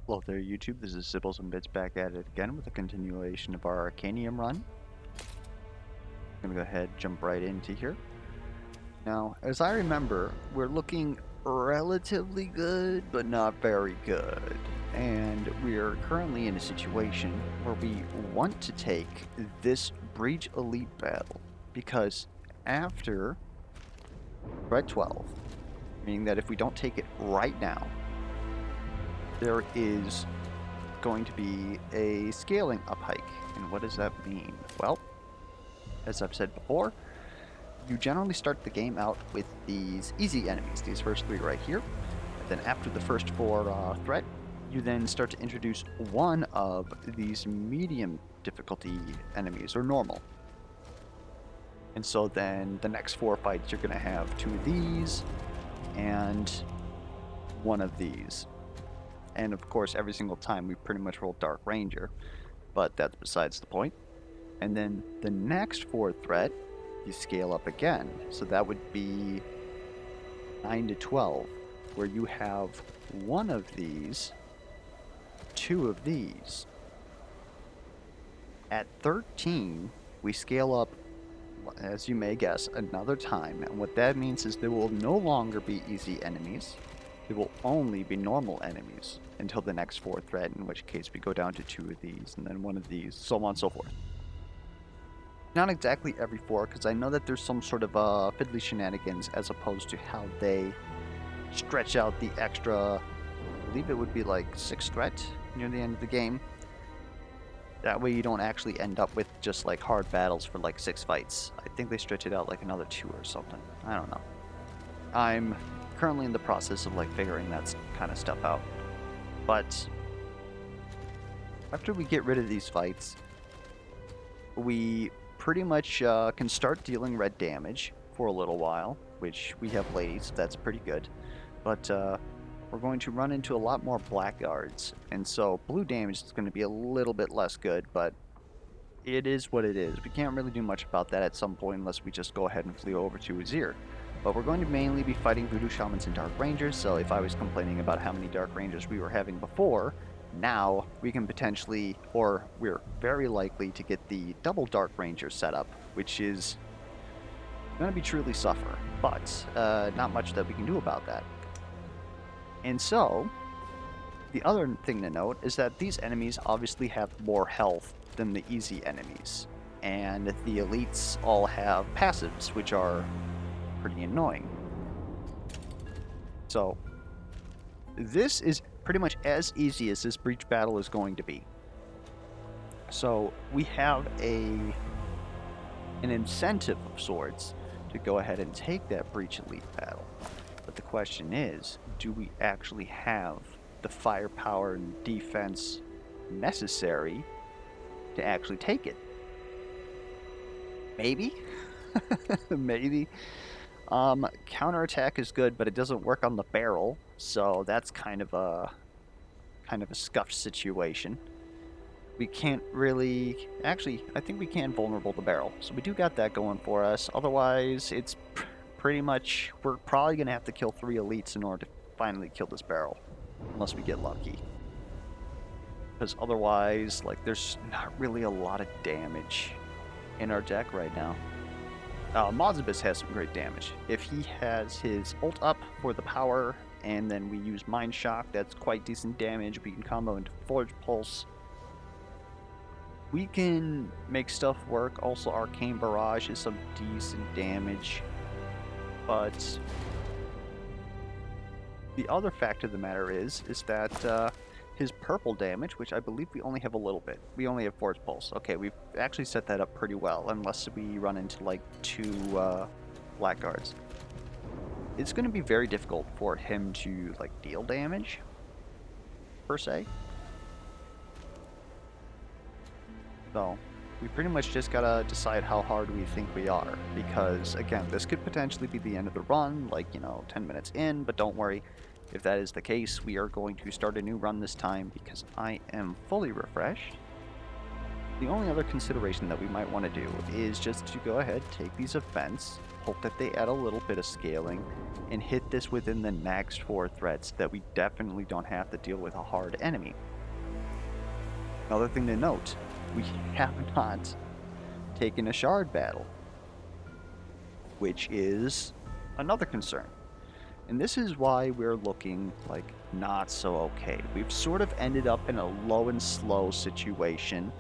Hello there, YouTube. This is Sibbles and Bits back at it again with a continuation of our Arcanium run. I'm gonna go ahead and jump right into here. Now, as I remember, we're looking relatively good, but not very good. And we are currently in a situation where we want to take this Breach Elite battle because after Threat 12, meaning that if we don't take it right now, there is going to be a scaling up hike. And what does that mean? Well, as I've said before, you generally start the game out with these easy enemies, these first three right here. And then after the first four threat, you then start to introduce one of these medium difficulty enemies, or normal. And so then the next four fights, you're going to have two of these and one of these. And of course, every single time we pretty much roll Dark Ranger, but that's besides the point. And then the next fourth threat, you scale up again. So that would be 9 to 12, where you have one of these, two of these. At 13, we scale up, as you may guess, another time. And what that means is there will no longer be easy enemies. There will only be normal enemies until the next fourth threat, in which case we go down to two of these and then one of these, so on and so forth. Not exactly every four, because I know that there's some sort of fiddly shenanigans as opposed to how they stretch out the extra, I believe it would be like 6th threat near the end of the game. That way you don't actually end up with just like hard battles for like 6 fights. I think they stretch it out like another 2 or something. I don't know. I'm currently in the process of like figuring that kind of stuff out. But after we get rid of these fights, we pretty much can start dealing red damage for a little while, which we have ladies, so that's pretty good. But we're going to run into a lot more blackguards, and so blue damage is going to be a little bit less good, but it is what it is. We can't really do much about that at some point unless we just go ahead and flee over to Azir. But we're going to mainly be fighting Voodoo Shamans and Dark Rangers, so if I was complaining about how many Dark Rangers we were having before, now we can potentially, or we're very likely to get the double Dark Ranger setup, which is going to be truly suffer, but not much that we can do about that. And so, the other thing to note is that these enemies obviously have more health than the easy enemies, and the elites all have passives, which are pretty annoying. So, this is pretty much as easy as this breach battle is going to be. So we have an incentive of sorts to go ahead and take that breach elite battle. But the question is, do we actually have the firepower and defense necessary to actually take it? Maybe? Maybe. Counterattack is good, but it doesn't work on the barrel, so that's kind of a scuffed situation. We can't really... Actually, I think we can vulnerable the barrel, so we do got that going for us. Otherwise, it's pretty much... We're probably going to have to kill 3 elites in order to finally kill this barrel, unless we get lucky. Because otherwise, like, there's not really a lot of damage in our deck right now. Mozebus has some great damage. If he has his ult up for the power, and then we use Mind Shock, that's quite decent damage. We can combo into Forge Pulse. We can make stuff work. Also, Arcane Barrage is some decent damage. But the other fact of the matter is that his purple damage, which I believe we only have a little bit. We only have Force Pulse. Okay, we've actually set that up pretty well, unless we run into like 2 blackguards. It's going to be very difficult for him to like deal damage, per se. So, we pretty much just gotta decide how hard we think we are, because again, this could potentially be the end of the run, like, 10 minutes in, but don't worry. If that is the case, we are going to start a new run this time because I am fully refreshed. The only other consideration that we might want to do is just to go ahead, take these events, hope that they add a little bit of scaling and hit this within the next 4 threats so that we definitely don't have to deal with a hard enemy. Another thing to note, we have not taken a shard battle, which is another concern. And this is why we're looking like not so okay. We've sort of ended up in a low and slow situation.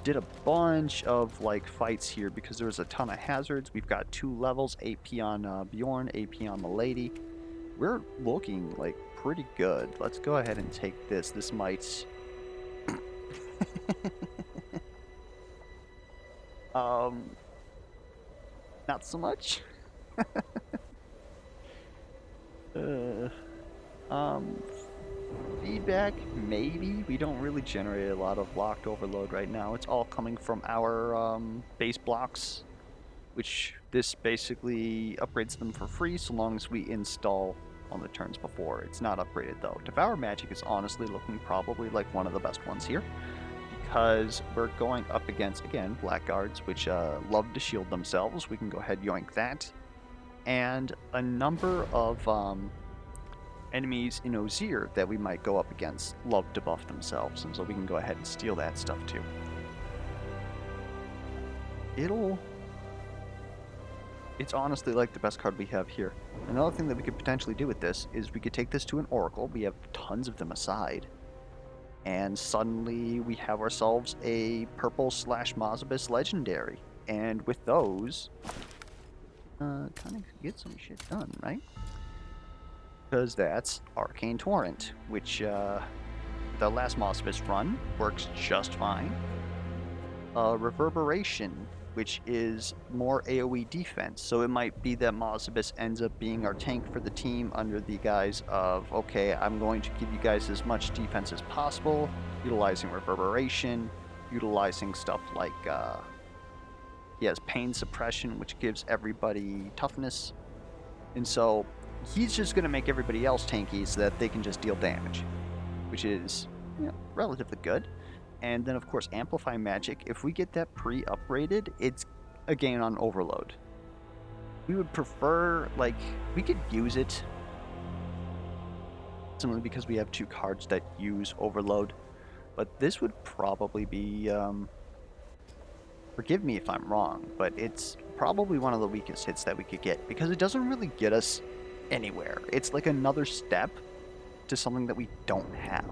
Did a bunch of like fights here because there was a ton of hazards. We've got 2 levels, AP on Bjorn, AP on the Lady. We're looking like pretty good. Let's go ahead and take this. This might... not so much. uh, um, Feedback, maybe. We don't really generate a lot of locked overload right now. It's all coming from our base blocks, which this basically upgrades them for free so long as we install on the turns before. It's not upgraded though. Devour Magic is honestly looking probably like one of the best ones here because we're going up against, again, Blackguards, which love to shield themselves. We can go ahead and yoink that. And a number of enemies in Ozir that we might go up against love to buff themselves, and so we can go ahead and steal that stuff too. It's honestly like the best card we have here. Another thing that we could potentially do with this is we could take this to an Oracle. We have tons of them aside. And suddenly we have ourselves a purple / Mozebus legendary. And with those, kind of get some shit done, right? Because that's Arcane Torrent, which the last Mozebus run works just fine. Reverberation, which is more AoE defense, so it might be that Mozebus ends up being our tank for the team under the guise of, okay, I'm going to give you guys as much defense as possible, utilizing Reverberation, utilizing stuff like, he has Pain Suppression, which gives everybody toughness, and so he's just going to make everybody else tanky so that they can just deal damage, which is, you know, relatively good. And then, of course, Amplify Magic. If we get that pre-upgraded, it's a gain on Overload. We would prefer, like, we could use it simply because we have 2 cards that use Overload. But this would probably be, forgive me if I'm wrong, but it's probably one of the weakest hits that we could get because it doesn't really get us anywhere. It's like another step to something that we don't have.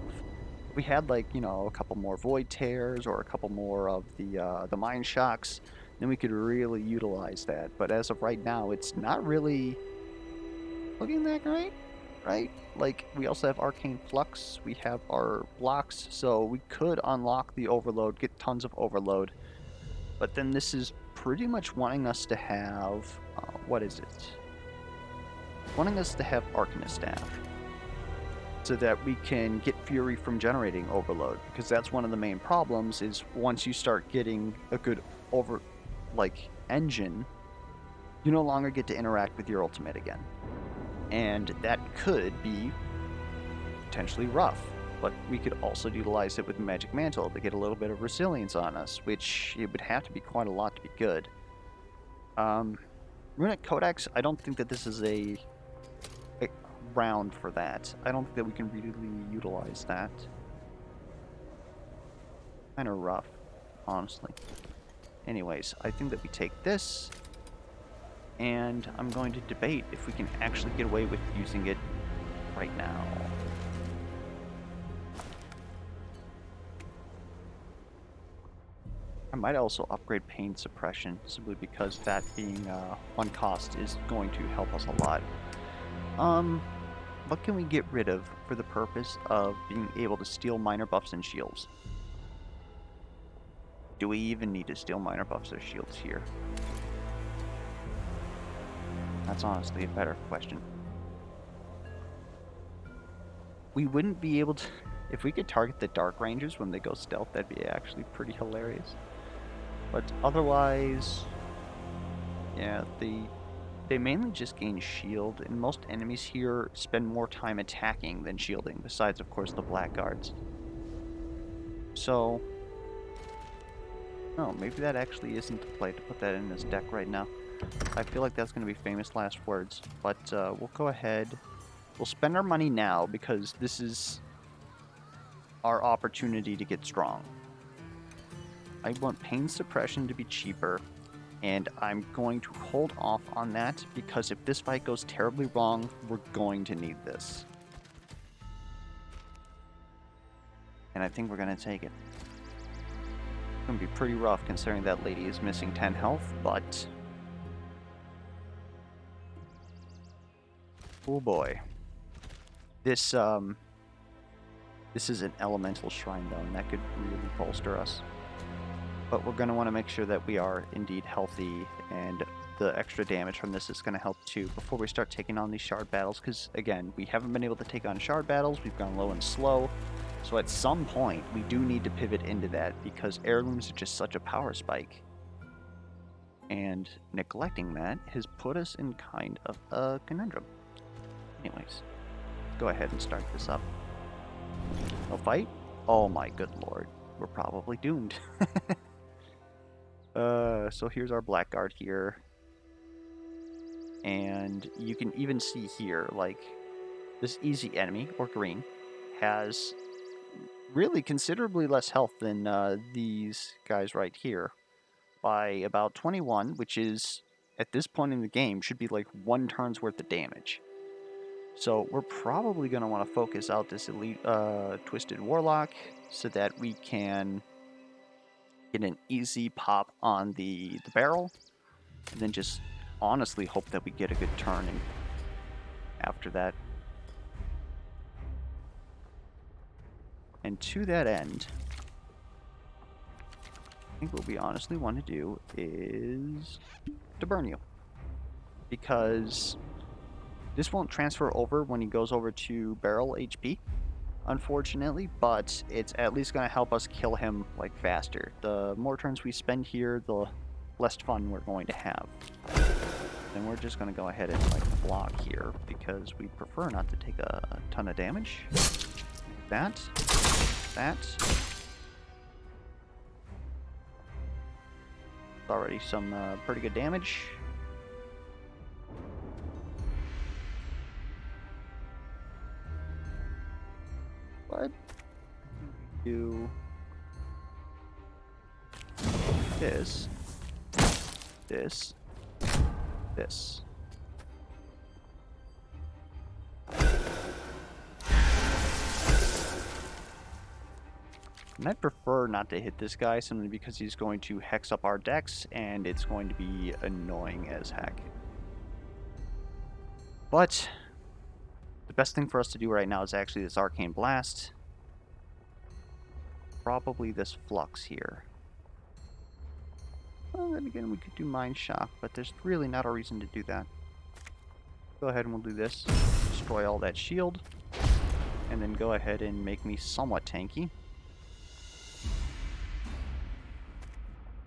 If we had, like, you know, a couple more Void Tears or a couple more of the Mind Shocks, then we could really utilize that. But as of right now, it's not really looking that great, right? Like, we also have Arcane Flux, we have our blocks, so we could unlock the Overload, get tons of Overload. But then this is pretty much wanting us to have, what is it? Wanting us to have Arcanist Staff, so that we can get Fury from generating Overload, because that's one of the main problems, is once you start getting a good engine, you no longer get to interact with your ultimate again. And that could be potentially rough, but we could also utilize it with Magic Mantle to get a little bit of resilience on us, which it would have to be quite a lot to be good. Runic Codex, I don't think that this is a round for that. I don't think that we can really utilize that. Kind of rough, honestly. Anyways, I think that we take this, and I'm going to debate if we can actually get away with using it right now. I might also upgrade Pain Suppression, simply because that being one cost is going to help us a lot. What can we get rid of for the purpose of being able to steal minor buffs and shields? Do we even need to steal minor buffs or shields here? That's honestly a better question. We wouldn't be able to... If we could target the Dark Rangers when they go stealth, that'd be actually pretty hilarious. But otherwise... yeah, they mainly just gain shield, and most enemies here spend more time attacking than shielding, besides, of course, the Blackguards. So... oh, maybe that actually isn't the play to put that in his deck right now. I feel like that's going to be famous last words. But we'll go ahead. We'll spend our money now because this is our opportunity to get strong. I want pain suppression to be cheaper, and I'm going to hold off on that because if this fight goes terribly wrong, we're going to need this. And I think we're going to take it. It's going to be pretty rough considering that lady is missing 10 health, but... oh boy. This is an elemental shrine though, and that could really bolster us. But we're going to want to make sure that we are indeed healthy, and the extra damage from this is going to help too before we start taking on these shard battles, because again, we haven't been able to take on shard battles, we've gone low and slow, so at some point we do need to pivot into that because heirlooms are just such a power spike. And neglecting that has put us in kind of a conundrum. Anyways, go ahead and start this up. No fight? Oh my good lord, we're probably doomed. So here's our blackguard here. And you can even see here, like, this easy enemy, or green, has really considerably less health than these guys right here. By about 21, which is, at this point in the game, should be like 1 turn's worth of damage. So we're probably going to want to focus out this elite Twisted Warlock so that we can get an easy pop on the barrel, and then just honestly hope that we get a good turn after that. And to that end, I think what we honestly want to do is to burn you, because this won't transfer over when he goes over to barrel HP, unfortunately, but it's at least going to help us kill him like faster. The more turns we spend here, the less fun we're going to have. Then we're just going to go ahead and like block here because we prefer not to take a ton of damage. That. Already some pretty good damage. But do this. And I'd prefer not to hit this guy simply because he's going to hex up our decks and it's going to be annoying as heck. But the best thing for us to do right now is actually this Arcane Blast. Probably this Flux here. Well, then again, we could do Mind Shock, but there's really not a reason to do that. Go ahead and we'll do this. Destroy all that shield. And then go ahead and make me somewhat tanky.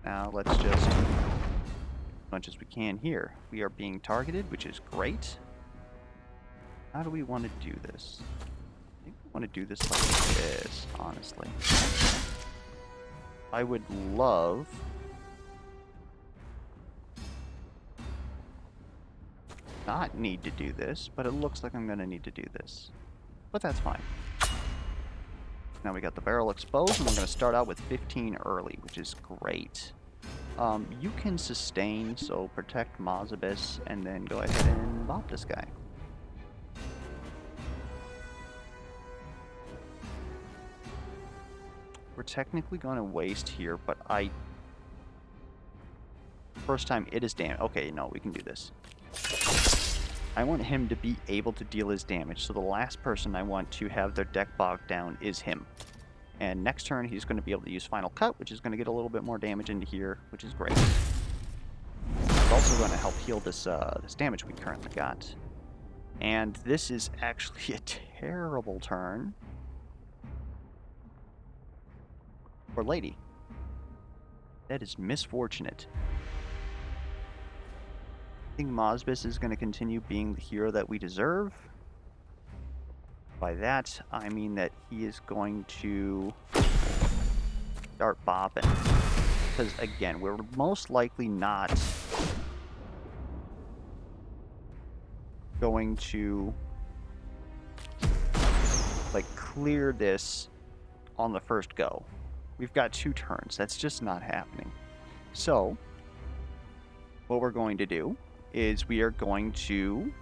Now let's just, as much as we can here. We are being targeted, which is great. How do we want to do this? I think we want to do this like this, honestly. I would love... not need to do this, but it looks like I'm going to need to do this. But that's fine. Now we got the barrel exposed, and we're going to start out with 15 early, which is great. You can sustain, so protect Mozebus, and then go ahead and bop this guy. We're technically going to waste here, but first time it is damage. Okay, no, we can do this. I want him to be able to deal his damage, so the last person I want to have their deck bogged down is him. And next turn, he's going to be able to use Final Cut, which is going to get a little bit more damage into here, which is great. It's also going to help heal this damage we currently got. And this is actually a terrible turn for Lady. That is misfortunate. I think Mozebus is going to continue being the hero that we deserve. By that, I mean that he is going to start bopping. Because, again, we're most likely not going to like clear this on the first go. We've got 2 turns. That's just not happening. So what we're going to do is we are going to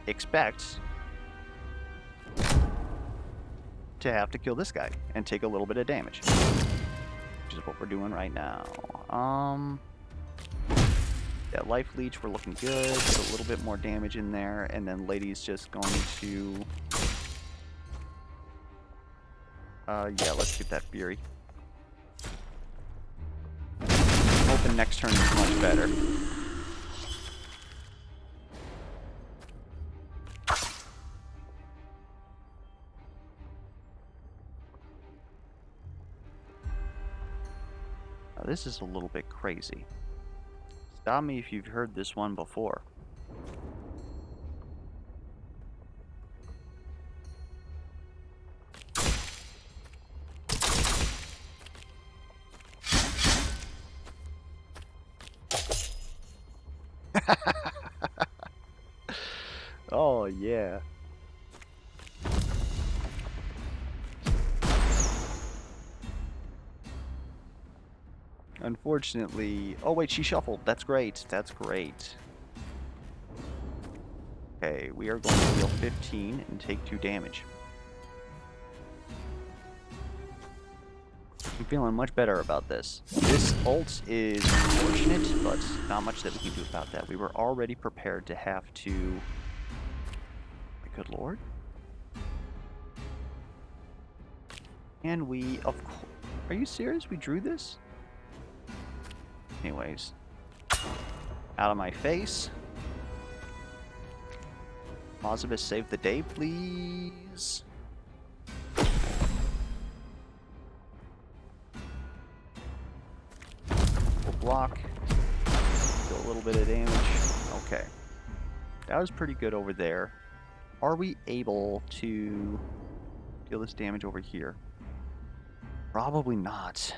expect to have to kill this guy and take a little bit of damage, which is what we're doing right now. That life leech, we're looking good. Get a little bit more damage in there, and then Lady's just going to yeah, let's get that Fury. Hoping next turn is much better. Now, this is a little bit crazy. Stop me if you've heard this one before. Oh, yeah. Unfortunately... Oh, wait, she shuffled. That's great. That's great. Okay, we are going to deal 15 and take 2 damage. I'm feeling much better about this. This ult is unfortunate, but not much that we can do about that. We were already prepared to have to... Good lord. And we, of course... Are you serious? We drew this? Anyways. Out of my face. Mozebus, save the day, please. We'll block. Do a little bit of damage. Okay. That was pretty good over there. Are we able to deal this damage over here? Probably not.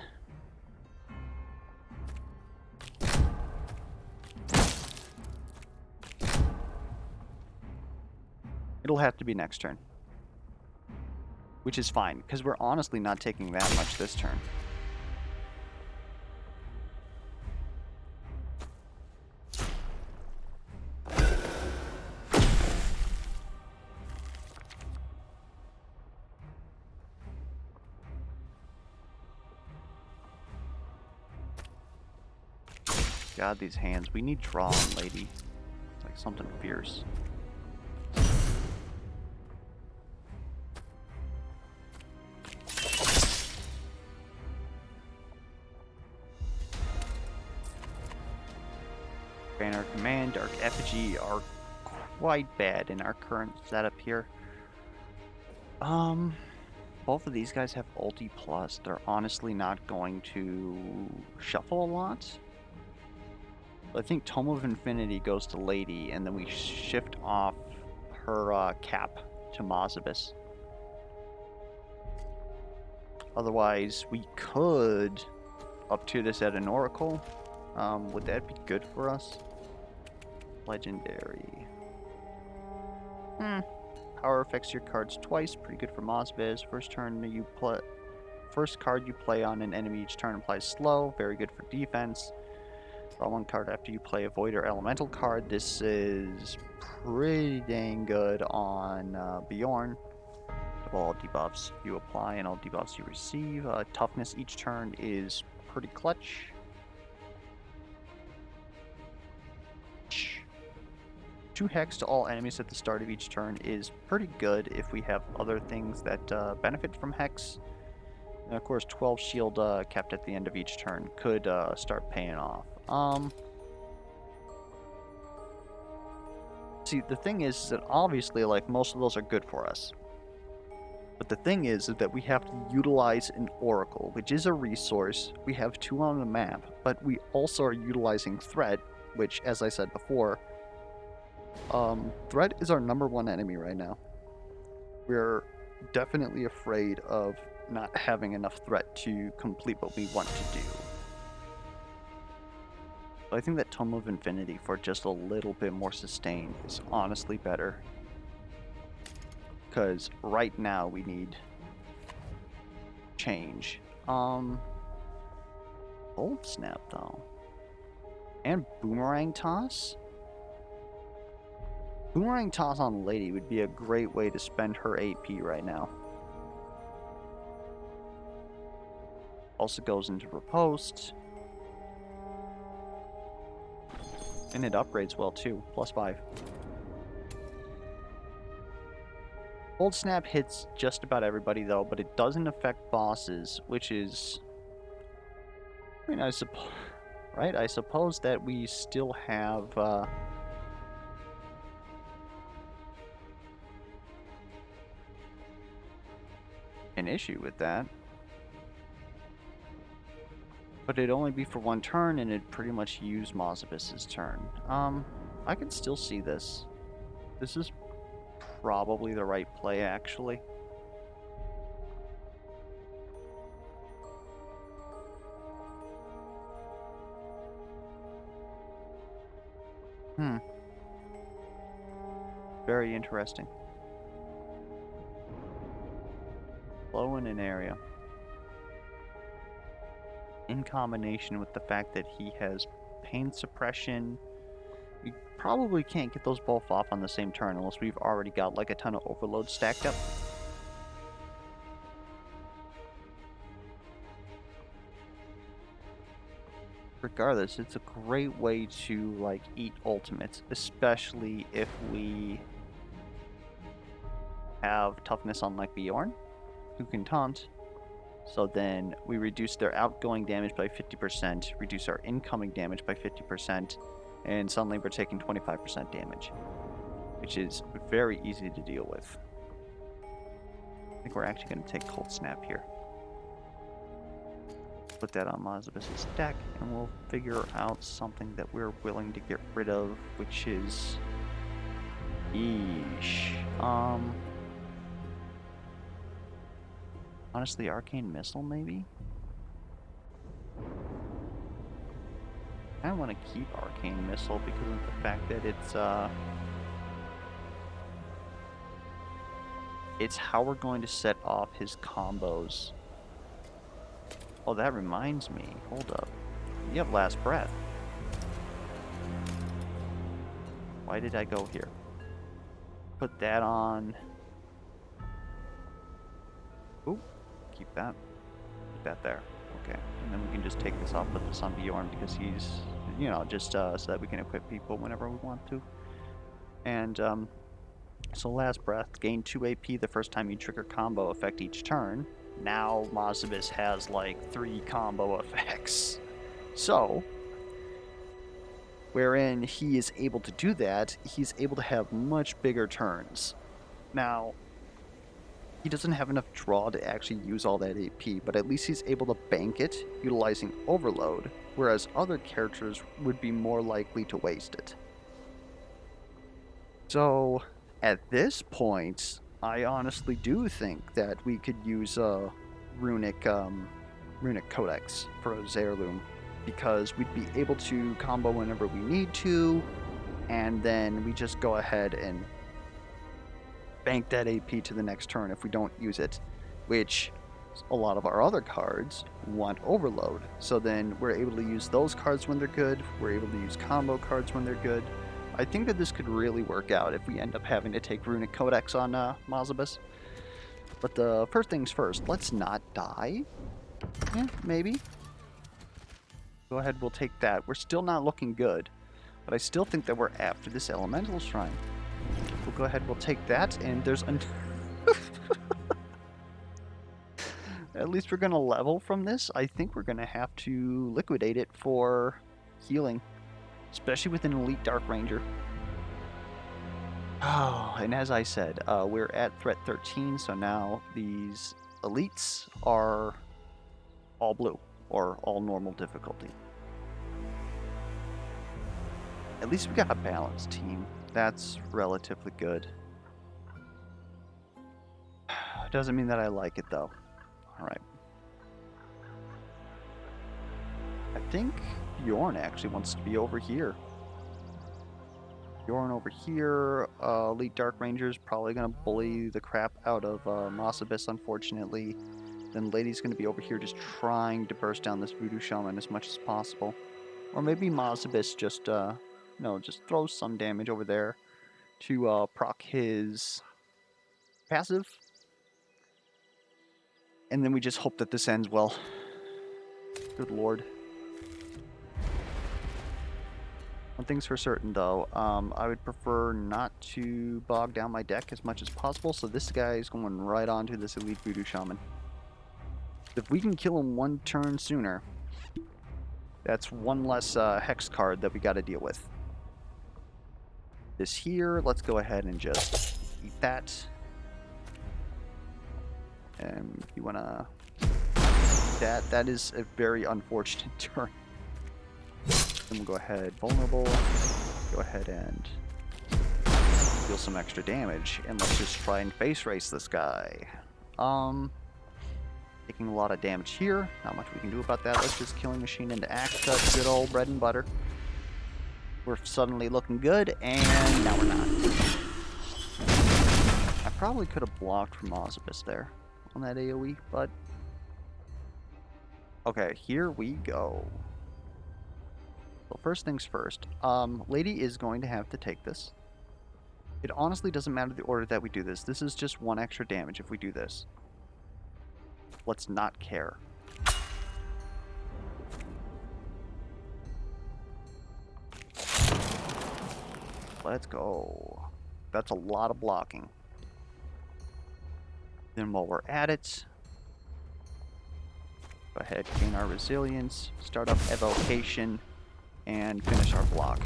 It'll have to be next turn. Which is fine, because we're honestly not taking that much this turn. God, these hands. We need draw on Lady. It's like something fierce. Banner Command, Dark Effigy are quite bad in our current setup here. Both of these guys have ulti plus. They're honestly not going to shuffle a lot. I think Tome of Infinity goes to Lady, and then we shift off her cap to Mozebus. Otherwise, we could up tier this at an Oracle. Would that be good for us? Legendary. Power affects your cards twice. Pretty good for Mozebus. First card you play on an enemy each turn applies slow. Very good for defense. Draw 1 card after you play a Void or Elemental card. This is pretty dang good on Bjorn. All debuffs you apply and all debuffs you receive. Toughness each turn is pretty clutch. 2 hex to all enemies at the start of each turn is pretty good if we have other things that benefit from hex. And of course, 12 shield kept at the end of each turn could start paying off. See, the thing is that obviously, like, most of those are good for us. But the thing is that we have to utilize an Oracle, which is a resource. We have 2 on the map, but we also are utilizing Threat, which, as I said before, Threat is our #1 enemy right now. We're definitely afraid of not having enough Threat to complete what we want to do. But I think that Tome of Infinity for just a little bit more sustain is honestly better. Because right now we need change. Cold Snap though. And Boomerang Toss? Boomerang Toss on Lady would be a great way to spend her AP right now. Also goes into Riposte. And it upgrades well too, +5. Cold Snap hits just about everybody though, but it doesn't affect bosses, which is... I mean, I suppose... Right? I suppose that we still have... an issue with that. But it'd only be for one turn, and it'd pretty much use Mozebus' turn. I can still see this. This is probably the right play, actually. Very interesting. Slow in an area. In combination with the fact that he has pain suppression, we probably can't get those both off on the same turn unless we've already got like a ton of overload stacked up. Regardless, it's a great way to like eat ultimates, especially if we have toughness on like Bjorn, who can taunt. So then we reduce their outgoing damage by 50%, reduce our incoming damage by 50%, and suddenly we're taking 25% damage, which is very easy to deal with. I think we're actually going to take Cold Snap here. Put that on Mozebus' deck, and we'll figure out something that we're willing to get rid of, which is... Yeesh. Honestly, Arcane Missile, maybe? I want to keep Arcane Missile because of the fact that it's how we're going to set off his combos. Oh, that reminds me. Hold up. You have Last Breath. Why did I go here? Put that on. Ooh, keep that. Put that there. Okay. And then we can just take this off, put this on Bjorn because he's, you know, just so that we can equip people whenever we want to. And, so Last Breath, gain 2 AP the first time you trigger combo effect each turn. Now Mozebus has like 3 combo effects. So, wherein he is able to do that, he's able to have much bigger turns. Now, he doesn't have enough draw to actually use all that AP, but at least he's able to bank it utilizing Overload, whereas other characters would be more likely to waste it. So, at this point, I honestly do think that we could use Runic Codex for a Heirloom, because we'd be able to combo whenever we need to, and then we just go ahead and bank that AP to the next turn if we don't use it, which a lot of our other cards want Overload. So then we're able to use those cards when they're good, we're able to use combo cards when they're good. I think that this could really work out if we end up having to take Runic Codex on Mozebus. But the first things first, let's not die. Maybe. Go ahead, we'll take that. We're still not looking good, but I still think that we're after this Elemental Shrine. We'll go ahead, we'll take that, and there's an... At least we're going to level from this. I think we're going to have to liquidate it for healing, especially with an Elite Dark Ranger. Oh, and as I said, we're at threat 13, so now these elites are all blue, or all normal difficulty. At least we got a balanced team. That's relatively good. Doesn't mean that I like it, though. Alright. I think Bjorn actually wants to be over here. Bjorn over here. Elite Dark Ranger's probably going to bully the crap out of Mozebus, unfortunately. Then Lady's going to be over here just trying to burst down this Voodoo Shaman as much as possible. Or maybe Mozebus just, just throws some damage over there to proc his passive. And then we just hope that this ends well. Good lord. One thing's for certain, though. I would prefer not to bog down my deck as much as possible, so this guy is going right onto this Elite Voodoo Shaman. If we can kill him one turn sooner, that's one less Hex card that we got to deal with. This here, let's go ahead and just eat that. And if you want to... That is a very unfortunate turn. Then we'll go ahead, vulnerable, go ahead and deal some extra damage, and let's just try and face race this guy. Taking a lot of damage here, not much we can do about that. Let's just Killing Machine into Axe Cut, good old bread and butter. We're suddenly looking good, and now we're not. I probably could have blocked from Mozebus there on that AoE, but... Okay, here we go. Well, first things first, Lady is going to have to take this. It honestly doesn't matter the order that we do this. This is just one extra damage if we do this. Let's not care. Let's go. That's a lot of blocking. Then while we're at it, go ahead, gain our resilience, start up evocation, and finish our block.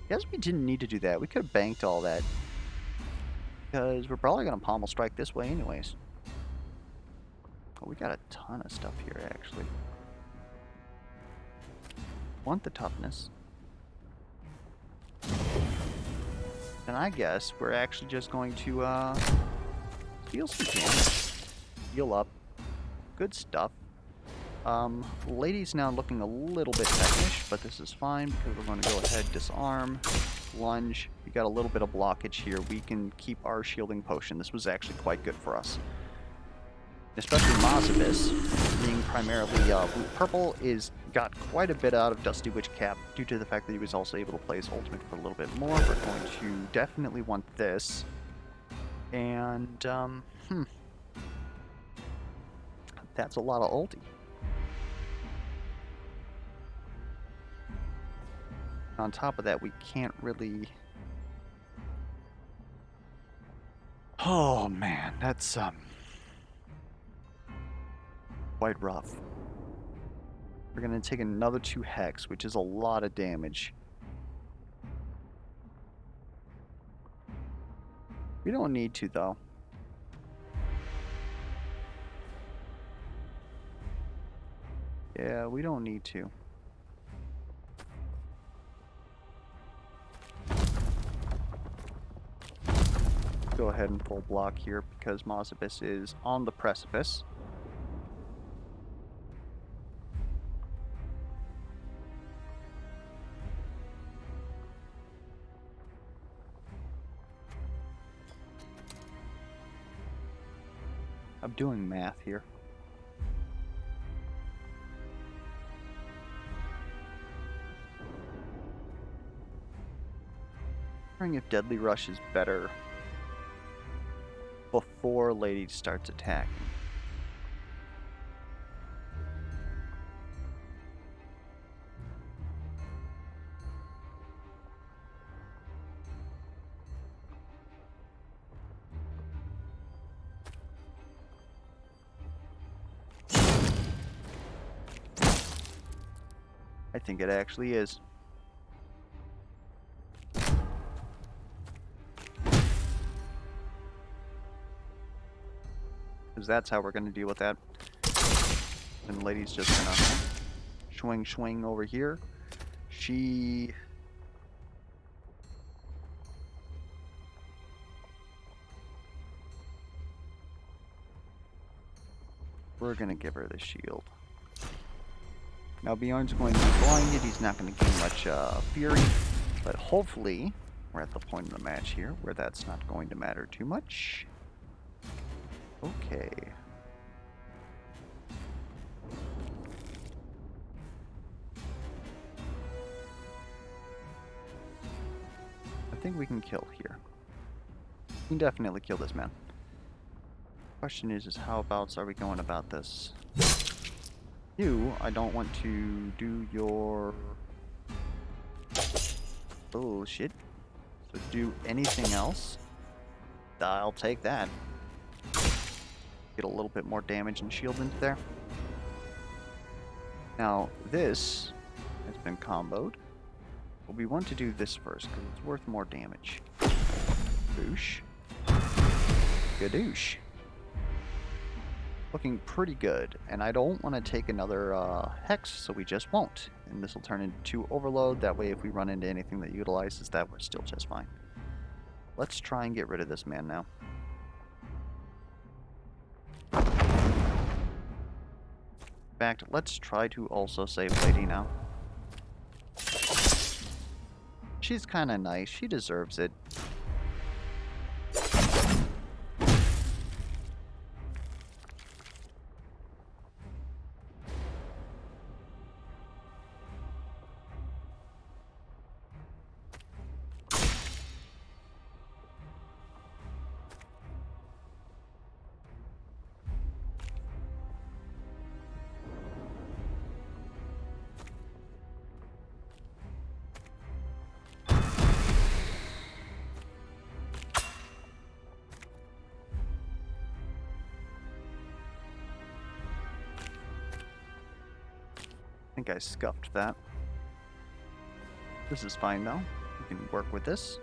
Guess we didn't need to do that. We could have banked all that. Because we're probably going to pommel strike this way anyways. Oh, we got a ton of stuff here, actually. Want the toughness. And I guess we're actually just going to deal some damage. Heal up. Good stuff. Lady's now looking a little bit technish, but this is fine because we're going to go ahead, disarm, lunge. We got a little bit of blockage here. We can keep our shielding potion. This was actually quite good for us. Especially Mozebus, being primarily blue-purple, got quite a bit out of Dusty Witch Cap due to the fact that he was also able to play his ultimate for a little bit more. We're going to definitely want this. And, that's a lot of ulti. On top of that, we can't really... Oh, man, that's, quite rough. We're gonna take another 2 Hex, which is a lot of damage. We don't need to, though. Yeah, we don't need to. Go ahead and full block here because Mozebus is on the precipice. I'm doing math here. Wondering if Deadly Rush is better before Lady starts attacking. I think it actually is. Because that's how we're going to deal with that. And the Lady's just going to swing over here. She... we're gonna give her the shield. Now Bjorn's going to be blinded, he's not going to gain much fury, but hopefully we're at the point in the match here where that's not going to matter too much. Okay. I think we can kill here. We can definitely kill this man. Question is how about are we going about this? You, I don't want to do your bullshit. So do anything else. I'll take that. Get a little bit more damage and shield into there. Now, this has been comboed. But we want to do this first, because it's worth more damage. Boosh. Gadoosh. Looking pretty good, and I don't want to take another Hex, so we just won't. And this will turn into Overload, that way if we run into anything that utilizes that, we're still just fine. Let's try and get rid of this man now. In fact, let's try to also save Lady now. She's kind of nice, she deserves it. I think I scuffed that. This is fine though. We can work with this.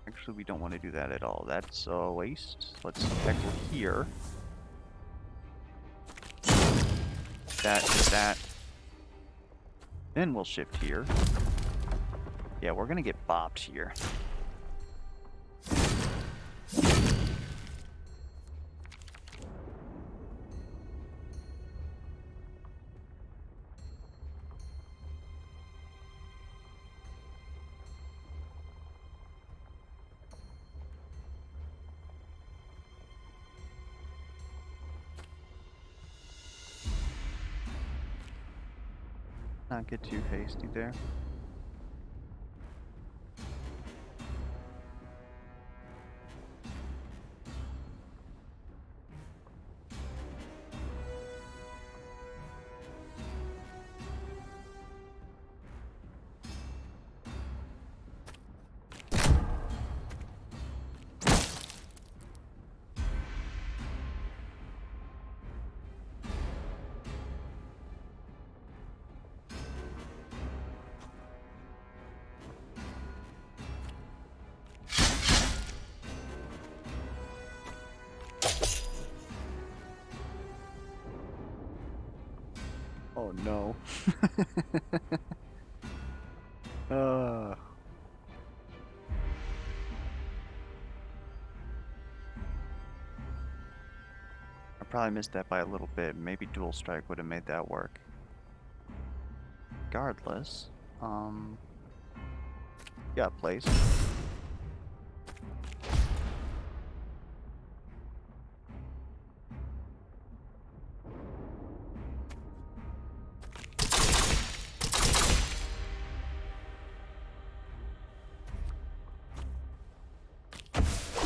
Actually, we don't want to do that at all. That's a waste. Let's echo here. That. Then we'll shift here. Yeah, we're gonna get bopped here. Not get too hasty there. Oh no. I probably missed that by a little bit. Maybe dual strike would have made that work. Regardless, got place.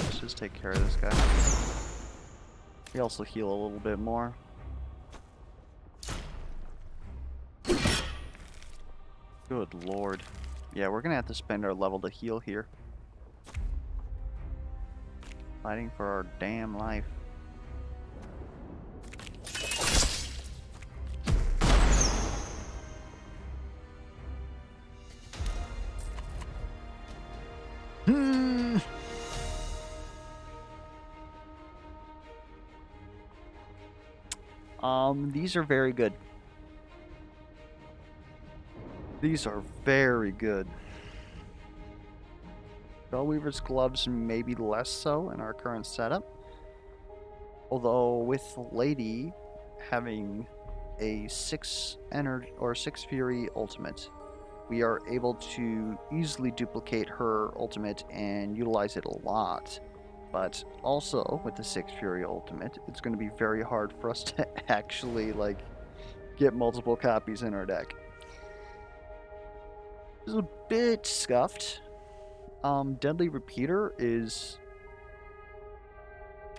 Let's just take care of this guy. We also heal a little bit more. Good lord. Yeah, we're gonna have to spend our level to heal here. Fighting for our damn life. These are very good. These are very good. Spellweaver's gloves maybe less so in our current setup. Although with Lady having a 6 energy or 6 fury ultimate, we are able to easily duplicate her ultimate and utilize it a lot. But also with the 6 fury ultimate, it's going to be very hard for us to actually like get multiple copies in our deck. This is a bit scuffed. Deadly Repeater is,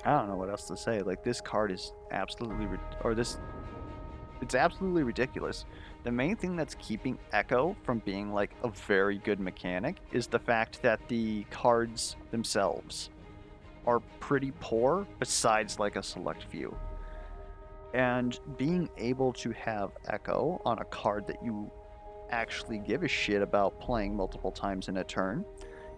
I don't know what else to say. Like, this card is absolutely it's absolutely ridiculous. The main thing that's keeping Echo from being like a very good mechanic is the fact that the cards themselves are pretty poor besides like a select few. And being able to have Echo on a card that you actually give a shit about playing multiple times in a turn,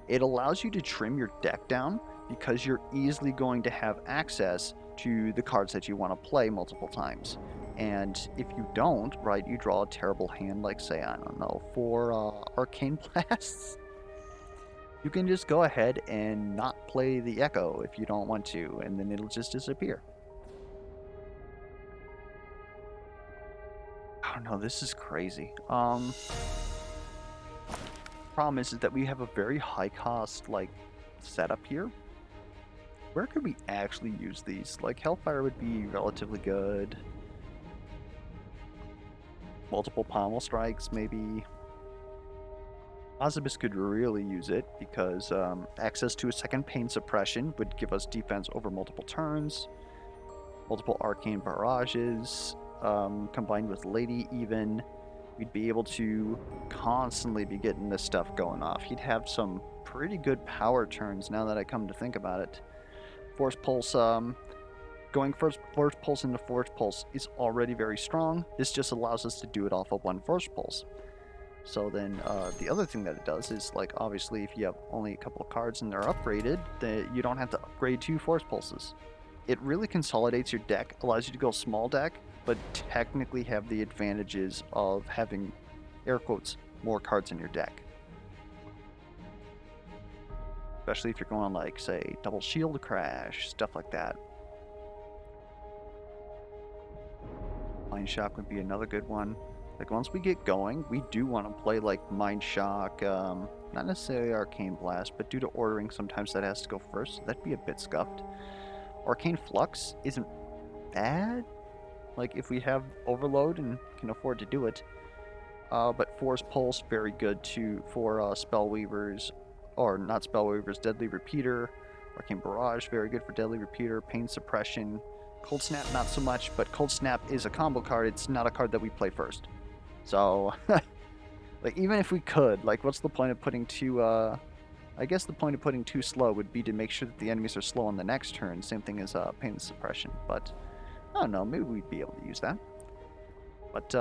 it allows you to trim your deck down because you're easily going to have access to the cards that you want to play multiple times. And if you don't, right, you draw a terrible hand, like, say, I don't know, for Arcane Blasts, you can just go ahead and not play the Echo if you don't want to, and then it'll just disappear. I don't know, this is crazy. Problem is that we have a very high cost, like, setup here. Where could we actually use these? Like, Hellfire would be relatively good. Multiple pommel strikes, maybe. Mozebus could really use it because access to a second pain suppression would give us defense over multiple turns. Multiple arcane barrages, combined with Lady even. We'd be able to constantly be getting this stuff going off. He'd have some pretty good power turns now that I come to think about it. Force Pulse, going Force Pulse into Force Pulse is already very strong. This just allows us to do it off of one Force Pulse. So then the other thing that it does is, like, obviously if you have only a couple of cards and they're upgraded, then you don't have to upgrade 2 Force Pulses. It really consolidates your deck, allows you to go small deck, but technically have the advantages of having, air quotes, more cards in your deck. Especially if you're going like, say, double shield crash, stuff like that. Mind Shock would be another good one. Like, once we get going, we do want to play like Mind Shock, not necessarily Arcane Blast, but due to ordering, sometimes that has to go first, so that'd be a bit scuffed. Arcane Flux isn't bad, like if we have Overload and can afford to do it. But Force Pulse, very good for Spellweavers, or not Spellweavers, Deadly Repeater. Arcane Barrage, very good for Deadly Repeater. Pain Suppression. Cold Snap, not so much, but Cold Snap is a combo card. It's not a card that we play first. So, like, even if we could, like, what's the point of putting two, I guess the point of putting 2 slow would be to make sure that the enemies are slow on the next turn. Same thing as Pain Suppression, but I don't know, maybe we'd be able to use that. But,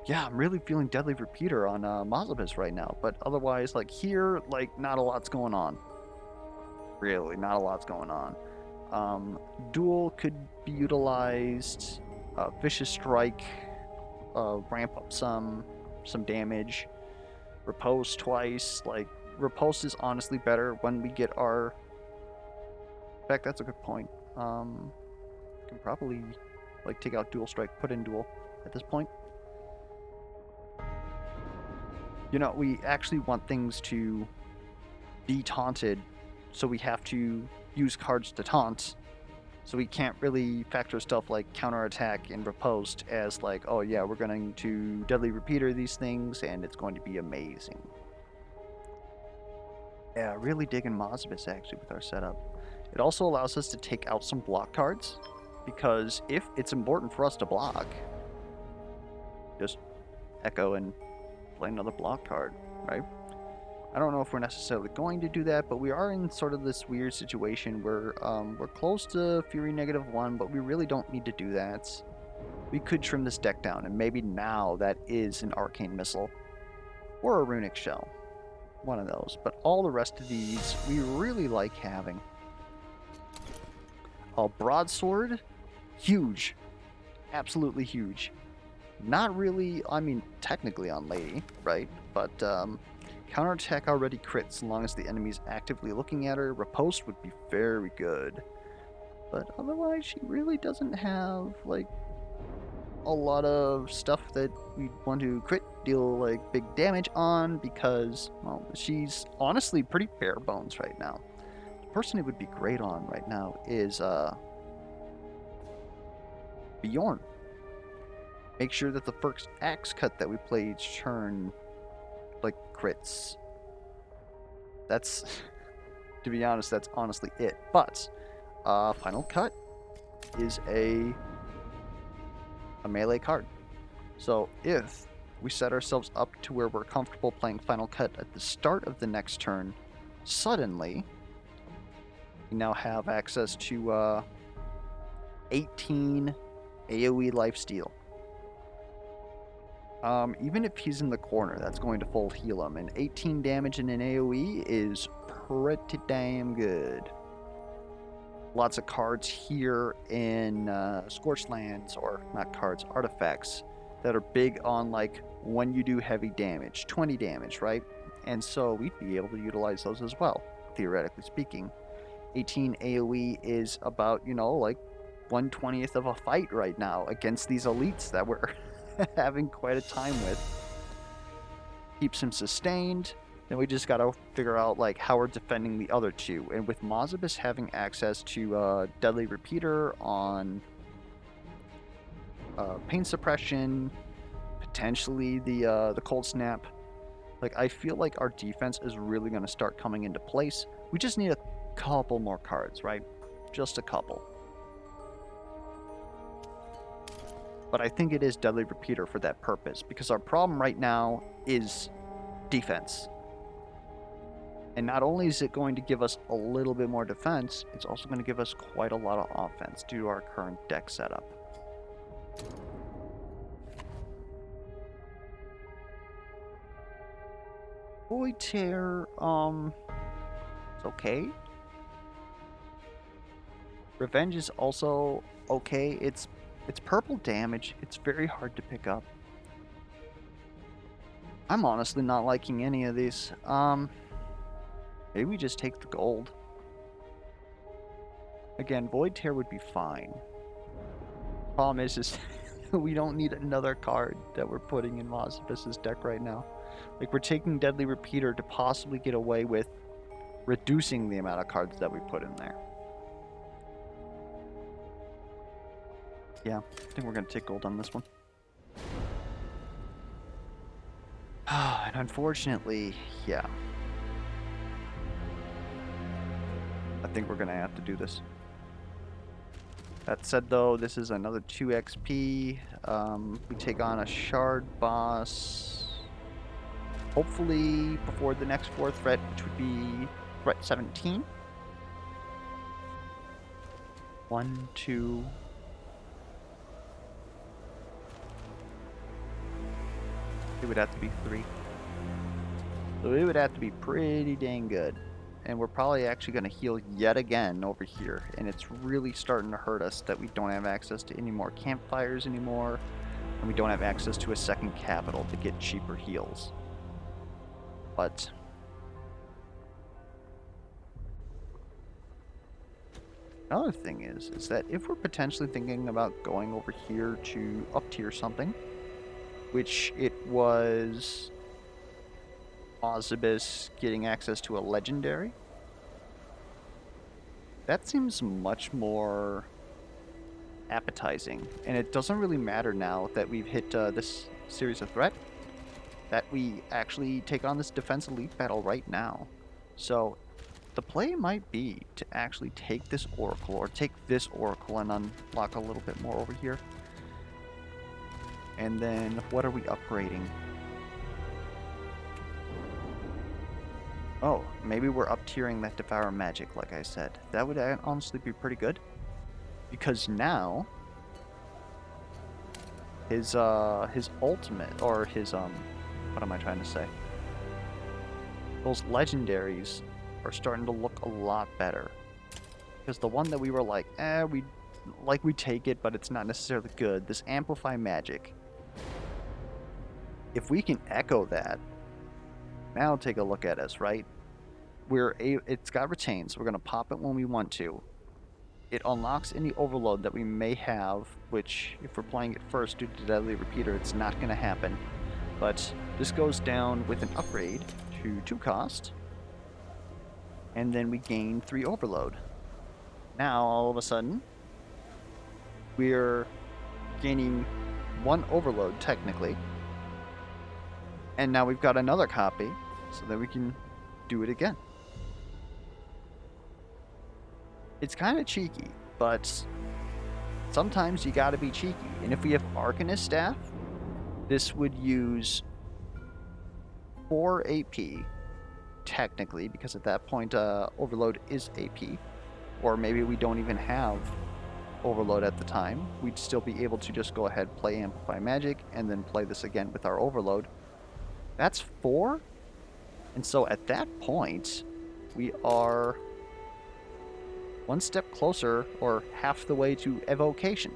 yeah, I'm really feeling Deadly Repeater on Mozebus right now, but otherwise, like, here, like, not a lot's going on. Really, not a lot's going on. Duel could be utilized. Vicious Strike, ramp up some damage. Repose twice. Like, Repose is honestly better when we get our... In fact, that's a good point. Can probably, like, take out Dual Strike, put in Duel at this point. You know, we actually want things to be taunted, so we have to use cards to taunt. So we can't really factor stuff like counterattack and riposte as like, oh yeah, we're going to Deadly Repeater these things and it's going to be amazing. Yeah, really digging Mozebus actually with our setup. It also allows us to take out some block cards, because if it's important for us to block, just Echo and play another block card, right? I don't know if we're necessarily going to do that, but we are in sort of this weird situation where we're close to Fury -1, but we really don't need to do that. We could trim this deck down, and maybe now that is an Arcane Missile or a Runic Shell. One of those. But all the rest of these we really like having. A Broadsword, huge. absolutely huge. Not really, I mean, technically on Lady, right? But counterattack already crits so long as the enemy's actively looking at her. Riposte would be very good. But otherwise, she really doesn't have, like, a lot of stuff that we want to crit deal, like, big damage on because, well, she's honestly pretty bare bones right now. The person it would be great on right now is, Bjorn. Make sure that the first axe cut that we play each turn, like, crits. That's, to be honest, that's honestly it. But, Final Cut is a melee card. So if we set ourselves up to where we're comfortable playing Final Cut at the start of the next turn, suddenly we now have access to 18 AoE lifesteal. Even if he's in the corner, that's going to full heal him, and 18 damage in an AoE is pretty damn good. Lots of cards here in Scorched Lands, or not cards, artifacts, that are big on, like, when you do heavy damage, 20 damage, right? And so we'd be able to utilize those as well, theoretically speaking. 18 AoE is about, you know, like 1/20th of a fight right now against these elites that we're having quite a time with. Keeps him sustained. Then we just gotta figure out, like, how we're defending the other two. And with Mozebus having access to Deadly Repeater on pain suppression, potentially the Cold Snap, like, I feel like our defense is really gonna start coming into place. We just need a couple more cards, right? Just a couple. But I think it is Deadly Repeater for that purpose, because our problem right now is defense. And not only is it going to give us a little bit more defense, it's also going to give us quite a lot of offense due to our current deck setup. Void Tear, it's okay. Revenge is also okay. It's purple damage. It's very hard to pick up. I'm honestly not liking any of these. Maybe we just take the gold. Again, Void Tear would be fine. Problem is we don't need another card that we're putting in Mozebus' deck right now. Like, we're taking Deadly Repeater to possibly get away with reducing the amount of cards that we put in there. Yeah, I think we're going to take gold on this one. And unfortunately, yeah. I think we're going to have to do this. That said, though, this is another 2 XP. We take on a Shard boss, hopefully before the next 4th threat, which would be threat 17. 1, 2... It would have to be 3. So it would have to be pretty dang good. And we're probably actually going to heal yet again over here. And it's really starting to hurt us that we don't have access to any more campfires anymore. And we don't have access to a second capital to get cheaper heals. But another thing is that if we're potentially thinking about going over here to up tier something, which it was Mozebus getting access to a legendary, that seems much more appetizing. And it doesn't really matter now that we've hit this series of threat, that we actually take on this defense elite battle right now. So the play might be to actually take this Oracle, or take this Oracle and unlock a little bit more over here. And then, what are we upgrading? Oh, maybe we're up-tiering that Devour Magic, like I said. That would honestly be pretty good. Because now, his ultimate, or his, what am I trying to say? Those legendaries are starting to look a lot better. Because the one that we were like, we like we take it, but it's not necessarily good. This Amplify Magic. If we can echo that, now take a look at us, right? It's got retain, so we're gonna pop it when we want to. It unlocks any overload that we may have, which if we're playing it first due to Deadly Repeater, it's not gonna happen. But this goes down with an upgrade to 2 cost, and then we gain 3 overload. Now all of a sudden, we're gaining 1 overload technically, and now we've got another copy, so that we can do it again. It's kind of cheeky, but sometimes you gotta be cheeky. And if we have Arcanist Staff, this would use 4 AP, technically, because at that point, Overload is AP. Or maybe we don't even have Overload at the time. We'd still be able to just go ahead, play Amplify Magic, and then play this again with our Overload. That's 4? And so at that point, we are 1 step closer, or half the way to Evocation,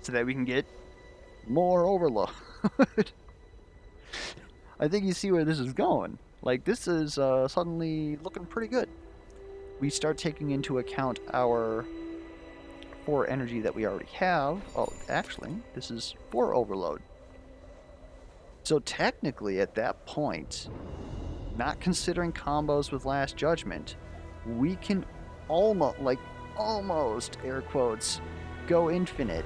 so that we can get more Overload. I think you see where this is going. Like, this is suddenly looking pretty good. We start taking into account our 4 energy that we already have. Oh, actually, this is 4 Overload. So technically, at that point, not considering combos with Last Judgment, we can almost, air quotes, go infinite.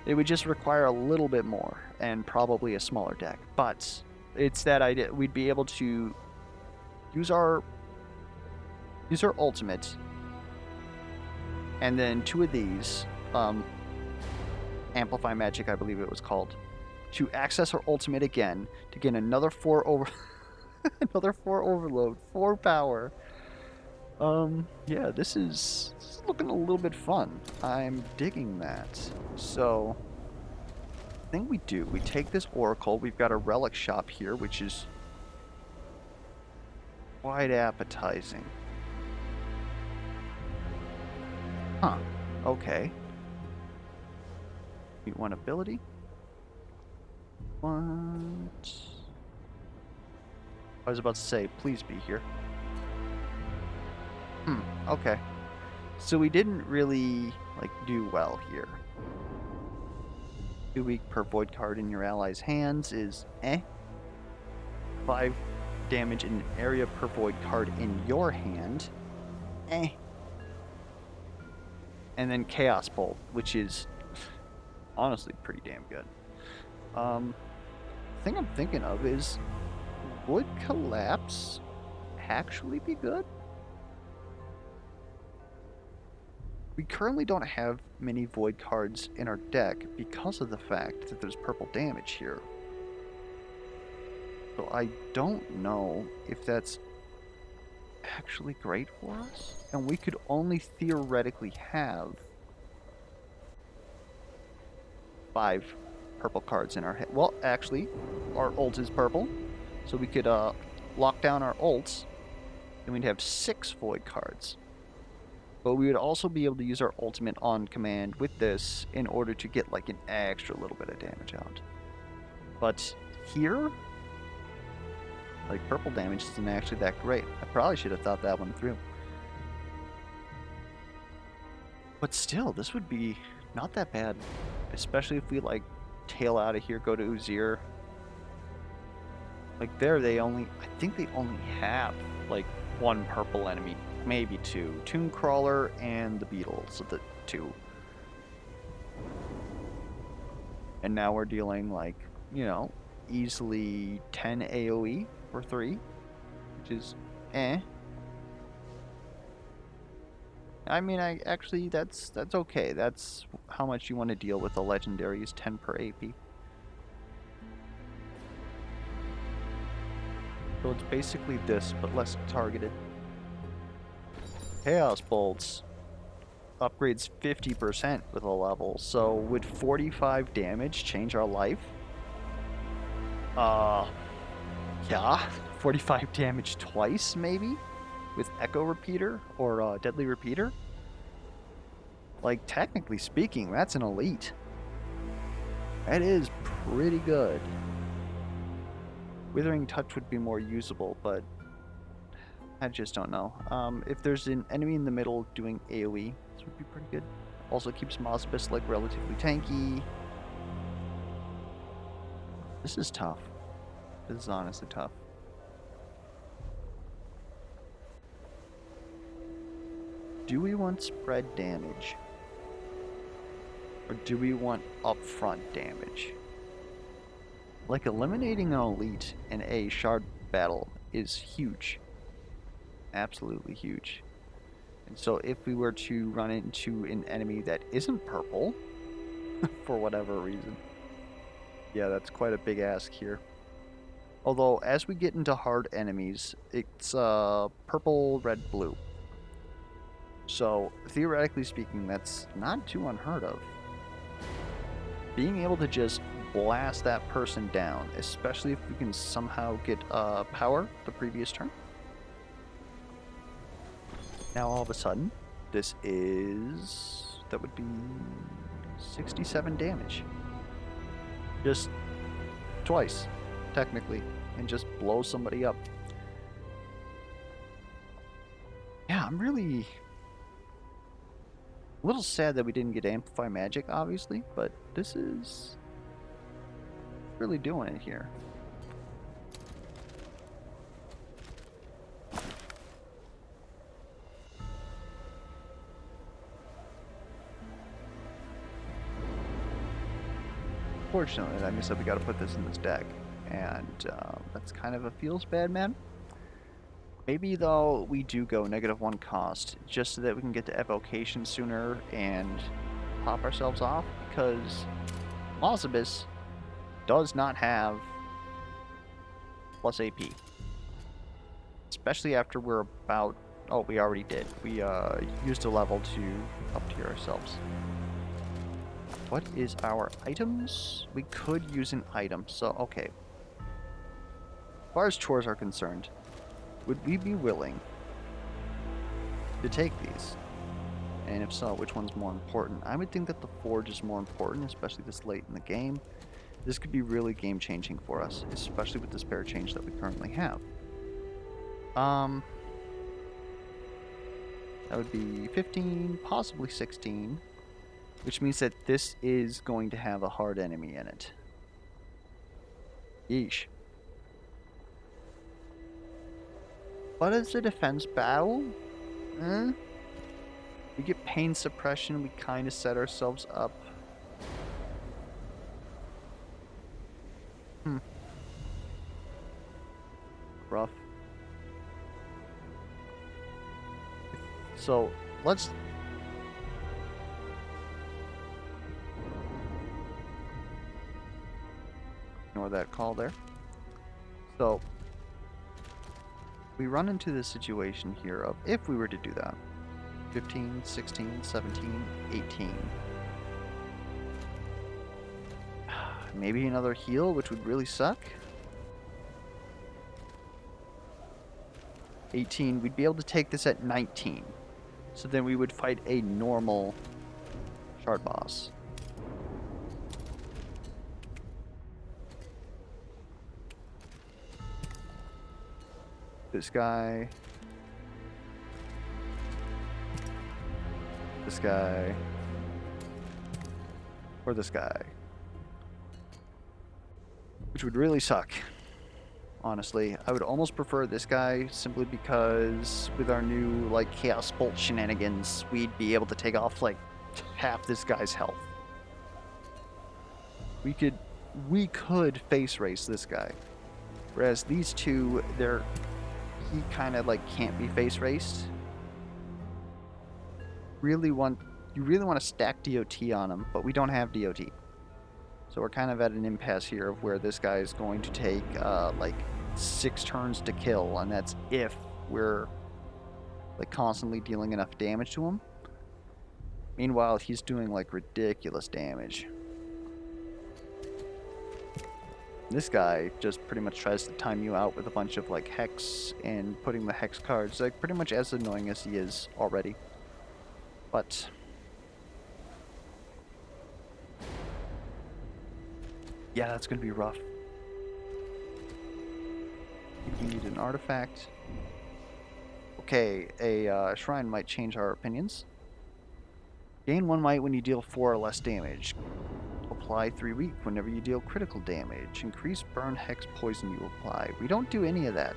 It would just require a little bit more, and probably a smaller deck. But it's that idea. We'd be able to use our ultimate, and then 2 of these, Amplify Magic, I believe it was called, to access our ultimate again to get another 4 another 4 overload, 4 power. Yeah, this is looking a little bit fun. I'm digging that. So, I think we take this Oracle. We've got a relic shop here, which is quite appetizing. Huh. Okay. We want ability. What? I was about to say, please be here. Okay. So we didn't really, do well here. 2 weak per void card in your ally's hands is 5 damage in an area per void card in your hand. And then Chaos Bolt, which is honestly pretty damn good. The thing I'm thinking of is, would Collapse actually be good? We currently don't have many void cards in our deck because of the fact that there's purple damage here. So I don't know if that's actually great for us. And we could only theoretically have 5 purple cards in our head. Well, actually, our ult is purple, so we could lock down our ults, and we'd have 6 void cards. But we would also be able to use our ultimate on command with this in order to get an extra little bit of damage out. But here, purple damage isn't actually that great. I probably should have thought that one through. But still, this would be not that bad. Especially if we tail out of here, go to Uzir. There I think they only have 1 purple enemy. Maybe 2. Tomecrawler and the Beetles, so the 2. And now we're dealing easily 10 AoE for 3, which is I mean, actually that's okay. That's how much you want to deal with the legendary is 10 per AP. So it's basically this, but less targeted. Chaos Bolts upgrades 50% with a level, so would 45 damage change our life? Yeah, 45 damage twice, maybe? with Echo Repeater or Deadly Repeater, like technically speaking, that's an elite. That is pretty good. Withering Touch would be more usable, but I just don't know. If there's an enemy in the middle doing AoE, this would be pretty good. Also keeps Mozebus like relatively tanky. This is tough. This is honestly tough. Do we want spread damage? Or do we want upfront damage? Like, eliminating an elite in a shard battle is huge. Absolutely huge. And so if we were to run into an enemy that isn't purple, for whatever reason, yeah, that's quite a big ask here. Although, as we get into hard enemies, it's purple, red, blue. So, theoretically speaking, that's not too unheard of. Being able to just blast that person down, especially if we can somehow get power the previous turn. Now all of a sudden, that would be 67 damage. Just twice, technically, and just blow somebody up. Yeah, I'm really a little sad that we didn't get Amplify Magic, obviously, but this is really doing it here. Fortunately, that means that we got to put this in this deck, and that's kind of a feels bad, man. Maybe though we do go -1 cost just so that we can get to evocation sooner and pop ourselves off, because Mozebus does not have plus AP. Especially after we're about... Oh, we already did. We used a level to up tier ourselves. What is our items? We could use an item, so okay. As far as chores are concerned, would we be willing to take these? And if so, which one's more important? I would think that the forge is more important, especially this late in the game. This could be really game-changing for us, especially with the spare change that we currently have. That would be 15, possibly 16, which means that this is going to have a hard enemy in it. Yeesh. But as a defense battle, we get pain suppression, we kind of set ourselves up. Rough. So, let's... ignore that call there. So, we run into this situation here of, if we were to do that, 15, 16, 17, 18. Maybe another heal, which would really suck. 18, we'd be able to take this at 19. So then we would fight a normal shard boss. This guy. This guy. Or this guy. Which would really suck. Honestly, I would almost prefer this guy simply because with our new, like, Chaos Bolt shenanigans, we'd be able to take off, like, half this guy's health. We could face race this guy. Whereas these two, he kind of, like, can't be face raced. You really want to stack DOT on him, but we don't have DOT. So we're kind of at an impasse here of where this guy is going to take, like, 6 turns to kill, and that's if we're, like, constantly dealing enough damage to him. Meanwhile, he's doing, like, ridiculous damage. This guy just pretty much tries to time you out with a bunch of like hex and putting the hex cards, like pretty much as annoying as he is already. But yeah, that's gonna be rough. We need an artifact. Okay, a shrine might change our opinions. Gain 1 might when you deal 4 or less damage. Apply 3 weak whenever you deal critical damage. Increase burn, hex, poison you apply. We don't do any of that.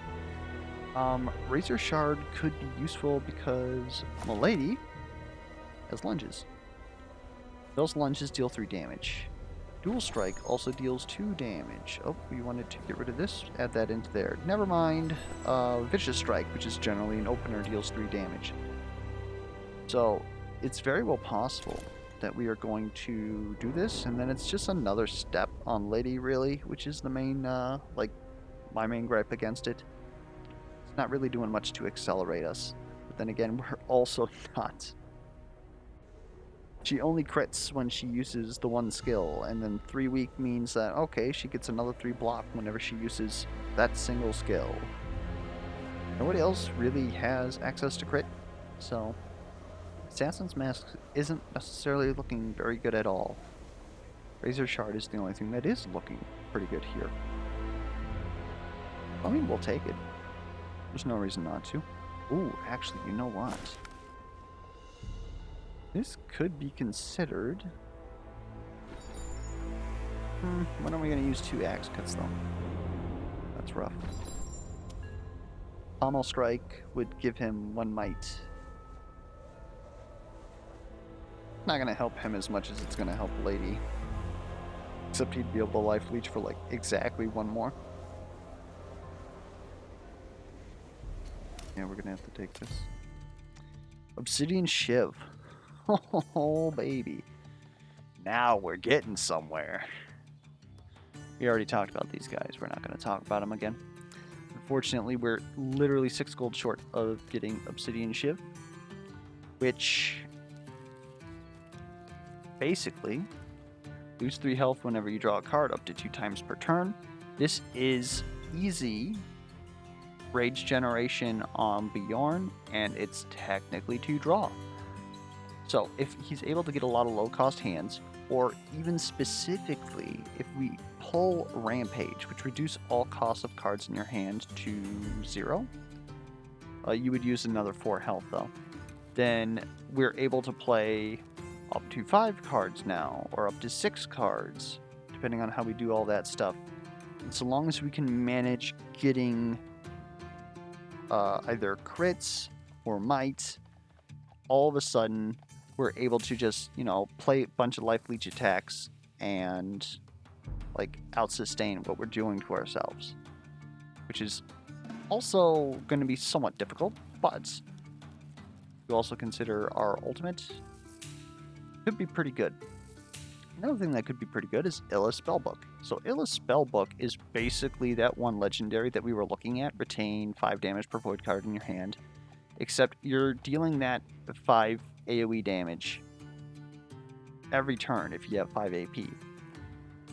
Razor Shard could be useful because Milady has lunges. Those lunges deal 3 damage. Dual Strike also deals 2 damage. Oh, we wanted to get rid of this. Add that into there. Never mind. Vicious Strike, which is generally an opener, deals 3 damage. So, it's very well possible that we are going to do this, and then it's just another step on Lady, really, which is the main, like, my main gripe against it. It's not really doing much to accelerate us. But then again, we're also not. She only crits when she uses the 1 skill, and then 3 weak means that, okay, she gets another 3 block whenever she uses that single skill. Nobody else really has access to crit, so Assassin's Mask isn't necessarily looking very good at all. Razor Shard is the only thing that is looking pretty good here. I mean, we'll take it. There's no reason not to. Ooh, actually, you know what? This could be considered... when are we going to use 2 axe cuts, though? That's rough. Pommel Strike would give him 1 might. Not going to help him as much as it's going to help Lady. Except he'd be able to life leech for, like, exactly 1 more. Yeah, we're going to have to take this. Obsidian Shiv. Oh, baby. Now we're getting somewhere. We already talked about these guys. We're not going to talk about them again. Unfortunately, we're literally 6 gold short of getting Obsidian Shiv, which basically lose 3 health whenever you draw a card up to 2 times per turn. This is easy rage generation on Bjorn, and it's technically 2 draw. So if he's able to get a lot of low-cost hands, or even specifically, if we pull Rampage, which reduce all costs of cards in your hand to 0, you would use another 4 health though. Then we're able to play up to 5 cards now, or up to 6 cards, depending on how we do all that stuff. And so long as we can manage getting either crits or might, all of a sudden we're able to just, you know, play a bunch of life leech attacks and like out-sustain what we're doing to ourselves, which is also going to be somewhat difficult, but you also consider our ultimate could be pretty good. Another thing that could be pretty good is Illa's Spellbook. So Illa's Spellbook is basically that one legendary that we were looking at, retain 5 damage per void card in your hand, except you're dealing that 5 AoE damage every turn if you have 5 AP.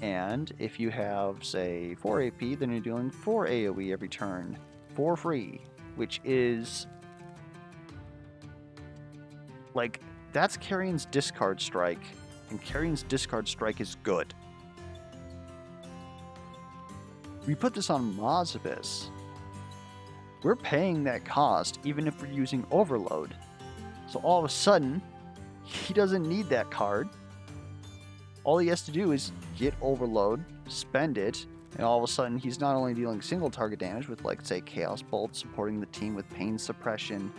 And if you have, say, 4 AP, then you're dealing 4 AoE every turn for free, which is like, that's Carrion's Discard Strike, and Carrion's Discard Strike is good. We put this on Mozebus. We're paying that cost even if we're using Overload. So all of a sudden, he doesn't need that card. All he has to do is get Overload, spend it, and all of a sudden he's not only dealing single target damage with, like, say, Chaos Bolt, supporting the team with Pain Suppression.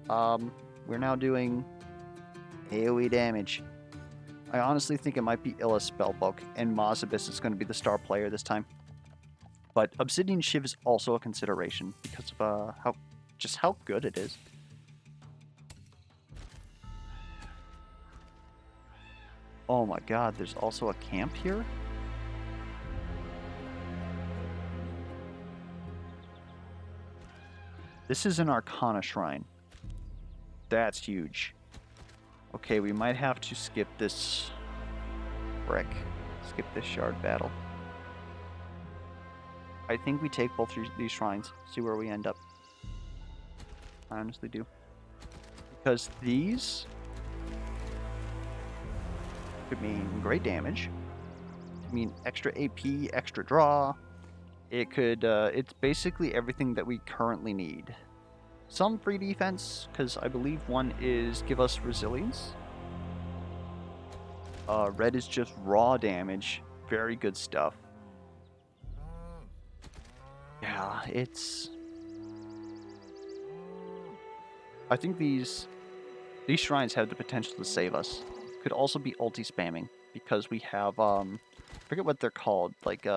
We're now doing AoE damage. I honestly think it might be Illa's Spellbook, and Mozebus is going to be the star player this time. But Obsidian Shiv is also a consideration because of how good it is. Oh my god, there's also a camp here? This is an Arcana Shrine. That's huge. Okay, we might have to skip this... Skip this shard battle. I think we take both these shrines, see where we end up. I honestly do. Because these could mean great damage, could mean extra AP, extra draw. It could, it's basically everything that we currently need. Some free defense, because I believe one is give us resilience. Red is just raw damage. Very good stuff. Yeah, it's... I think these shrines have the potential to save us. Could also be ulti spamming, because we have, I forget what they're called, like,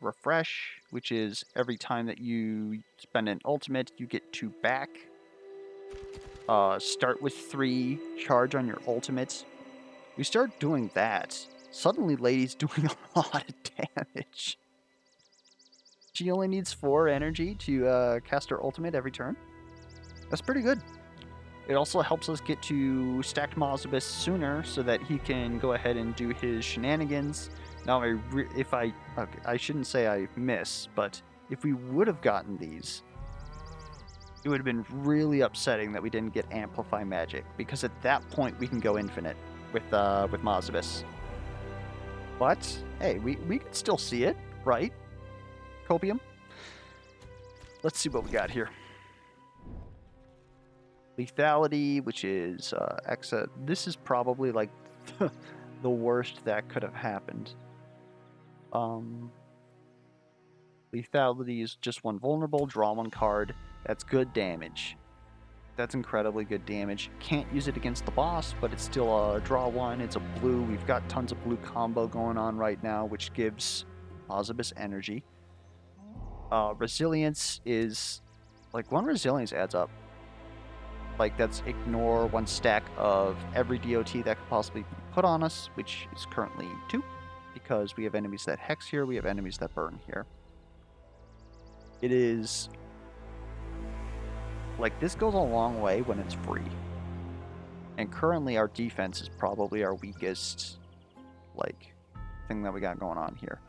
refresh, which is every time that you spend an ultimate, you get 2 back. Start with 3, charge on your ultimates. We start doing that, suddenly Lady's doing a lot of damage. She only needs 4 energy to cast her ultimate every turn. That's pretty good. It also helps us get to stacked Mozebus sooner so that he can go ahead and do his shenanigans. Now, I shouldn't say I miss, but if we would have gotten these, it would have been really upsetting that we didn't get Amplify Magic, because at that point we can go infinite with Mozebus. But, hey, we can still see it, right? Copium? Let's see what we got here. Lethality, which is Exa. This is probably like the worst that could have happened. Lethality is just 1 vulnerable, draw 1 card. That's good damage. That's incredibly good damage. Can't use it against the boss, but it's still a draw 1. It's a blue. We've got tons of blue combo going on right now, which gives Mozebus energy. Resilience is like 1 resilience adds up. Like, that's ignore 1 stack of every DOT that could possibly be put on us, which is currently 2, because we have enemies that hex here, we have enemies that burn here. It is... like, this goes a long way when it's free. And currently our defense is probably our weakest, like, thing that we got going on here.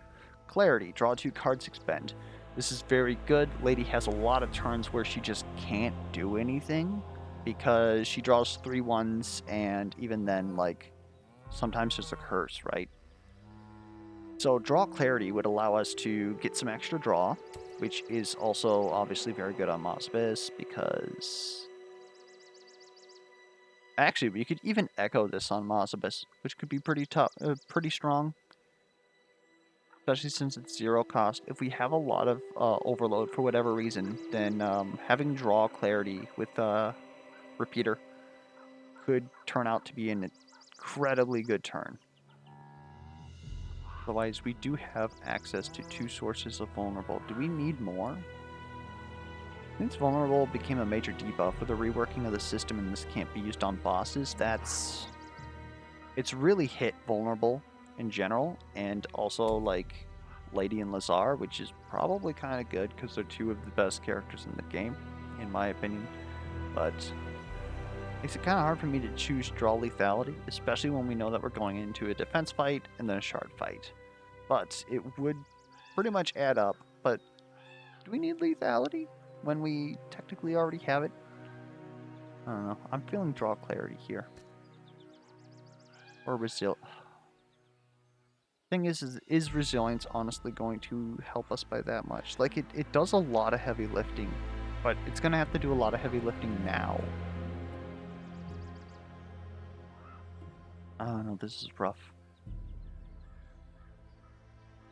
Clarity, draw 2 cards, expend. This is very good. Lady has a lot of turns where she just can't do anything, because she draws 3 1s, and even then, like, sometimes there's a curse, right? So draw clarity would allow us to get some extra draw, which is also obviously very good on Mozebus, because... actually, we could even echo this on Mozebus, which could be pretty tough, pretty strong, especially since it's 0 cost. If we have a lot of overload for whatever reason, then having draw clarity with repeater could turn out to be an incredibly good turn. Otherwise, we do have access to 2 sources of vulnerable. Do we need more? Since vulnerable became a major debuff with the reworking of the system and this can't be used on bosses, it's really hit vulnerable in general, and also like Lady and Lazar, which is probably kind of good because they're 2 of the best characters in the game, in my opinion. But makes it kind of hard for me to choose draw lethality, especially when we know that we're going into a defense fight and then a shard fight. But it would pretty much add up. But do we need lethality when we technically already have it? I don't know. I'm feeling draw clarity here. Or thing is resilience honestly going to help us by that much? Like, it does a lot of heavy lifting, but it's going to have to do a lot of heavy lifting now. I don't know, this is rough.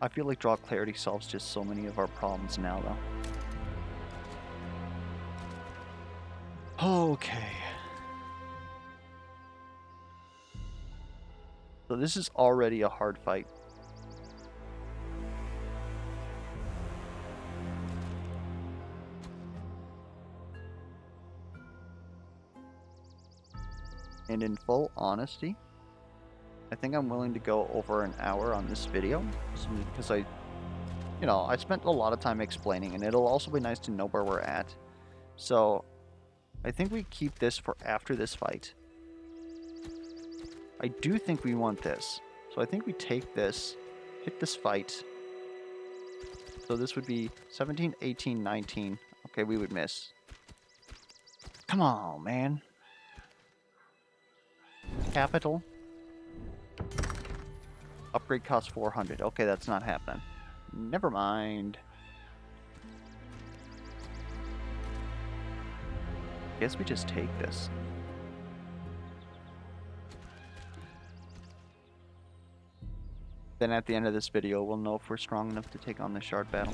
I feel like draw clarity solves just so many of our problems now, though. Okay. So this is already a hard fight. And in full honesty, I think I'm willing to go over an hour on this video, because I spent a lot of time explaining, and it'll also be nice to know where we're at. So I think we keep this for after this fight. I do think we want this. So I think we take this, hit this fight, So this would be 17, 18, 19. Okay, we would miss. Come on, man. Capital. Upgrade costs 400. Okay, that's not happening. Never mind. Guess we just take this. Then at the end of this video, we'll know if we're strong enough to take on the shard battle.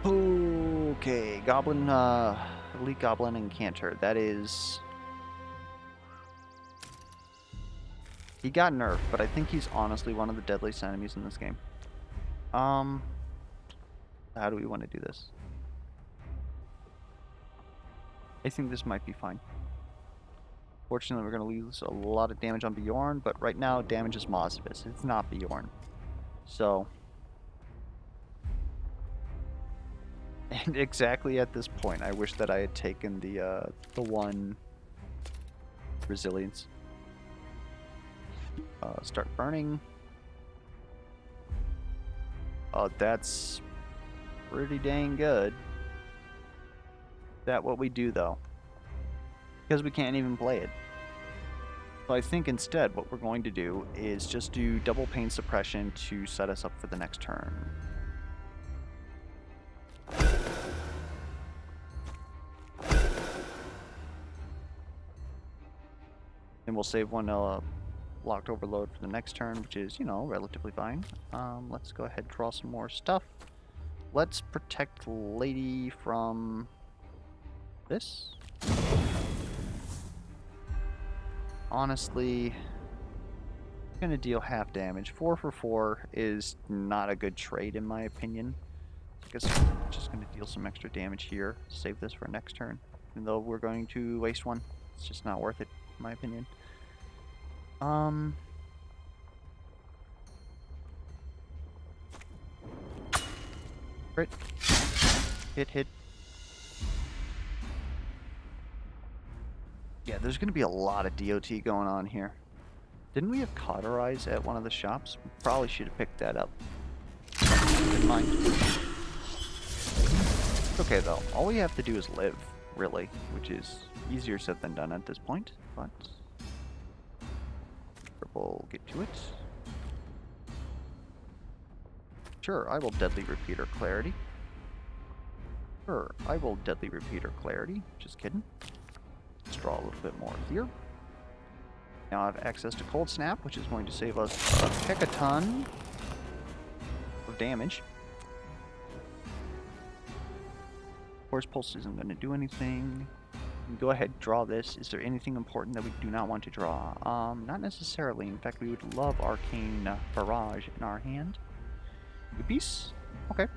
Okay, Goblin, Elite Goblin and Cantor. That is... He got nerfed, but I think he's honestly one of the deadliest enemies in this game. How do we want to do this? I think this might be fine. Fortunately, we're going to lose a lot of damage on Bjorn, but right now, damage is Mozebus. It's not Bjorn. So... And exactly at this point, I wish that I had taken the one resilience. Start burning. That's pretty dang good. Is that what we do, though? Because we can't even play it. So I think instead what we're going to do is just do double pain suppression to set us up for the next turn. And we'll save one locked overload for the next turn, which is, you know, relatively fine. Let's go ahead and draw some more stuff. Let's protect Lady from this. Honestly, I'm gonna deal half damage. 4 for 4 is not a good trade in my opinion. I guess I'm just gonna deal some extra damage here. Save this for next turn. Even though we're going to waste one. It's just not worth it, in my opinion. Crit. Hit. Yeah, there's going to be a lot of DOT going on here. Didn't we have Cauterize at one of the shops? We probably should have picked that up. Never mind. It's okay, though. All we have to do is live, really, which is easier said than done at this point, but... We'll get to it. Sure, I will Deadly Repeater Clarity. Sure, I will Deadly Repeater Clarity. Just kidding. Let's draw a little bit more here. Now I have access to Cold Snap, which is going to save us a heck a ton of damage. Force Pulse isn't going to do anything. Go ahead, draw this. Is there anything important that we do not want to draw? Not necessarily. In fact, we would love Arcane Barrage in our hand. Good piece. Okay.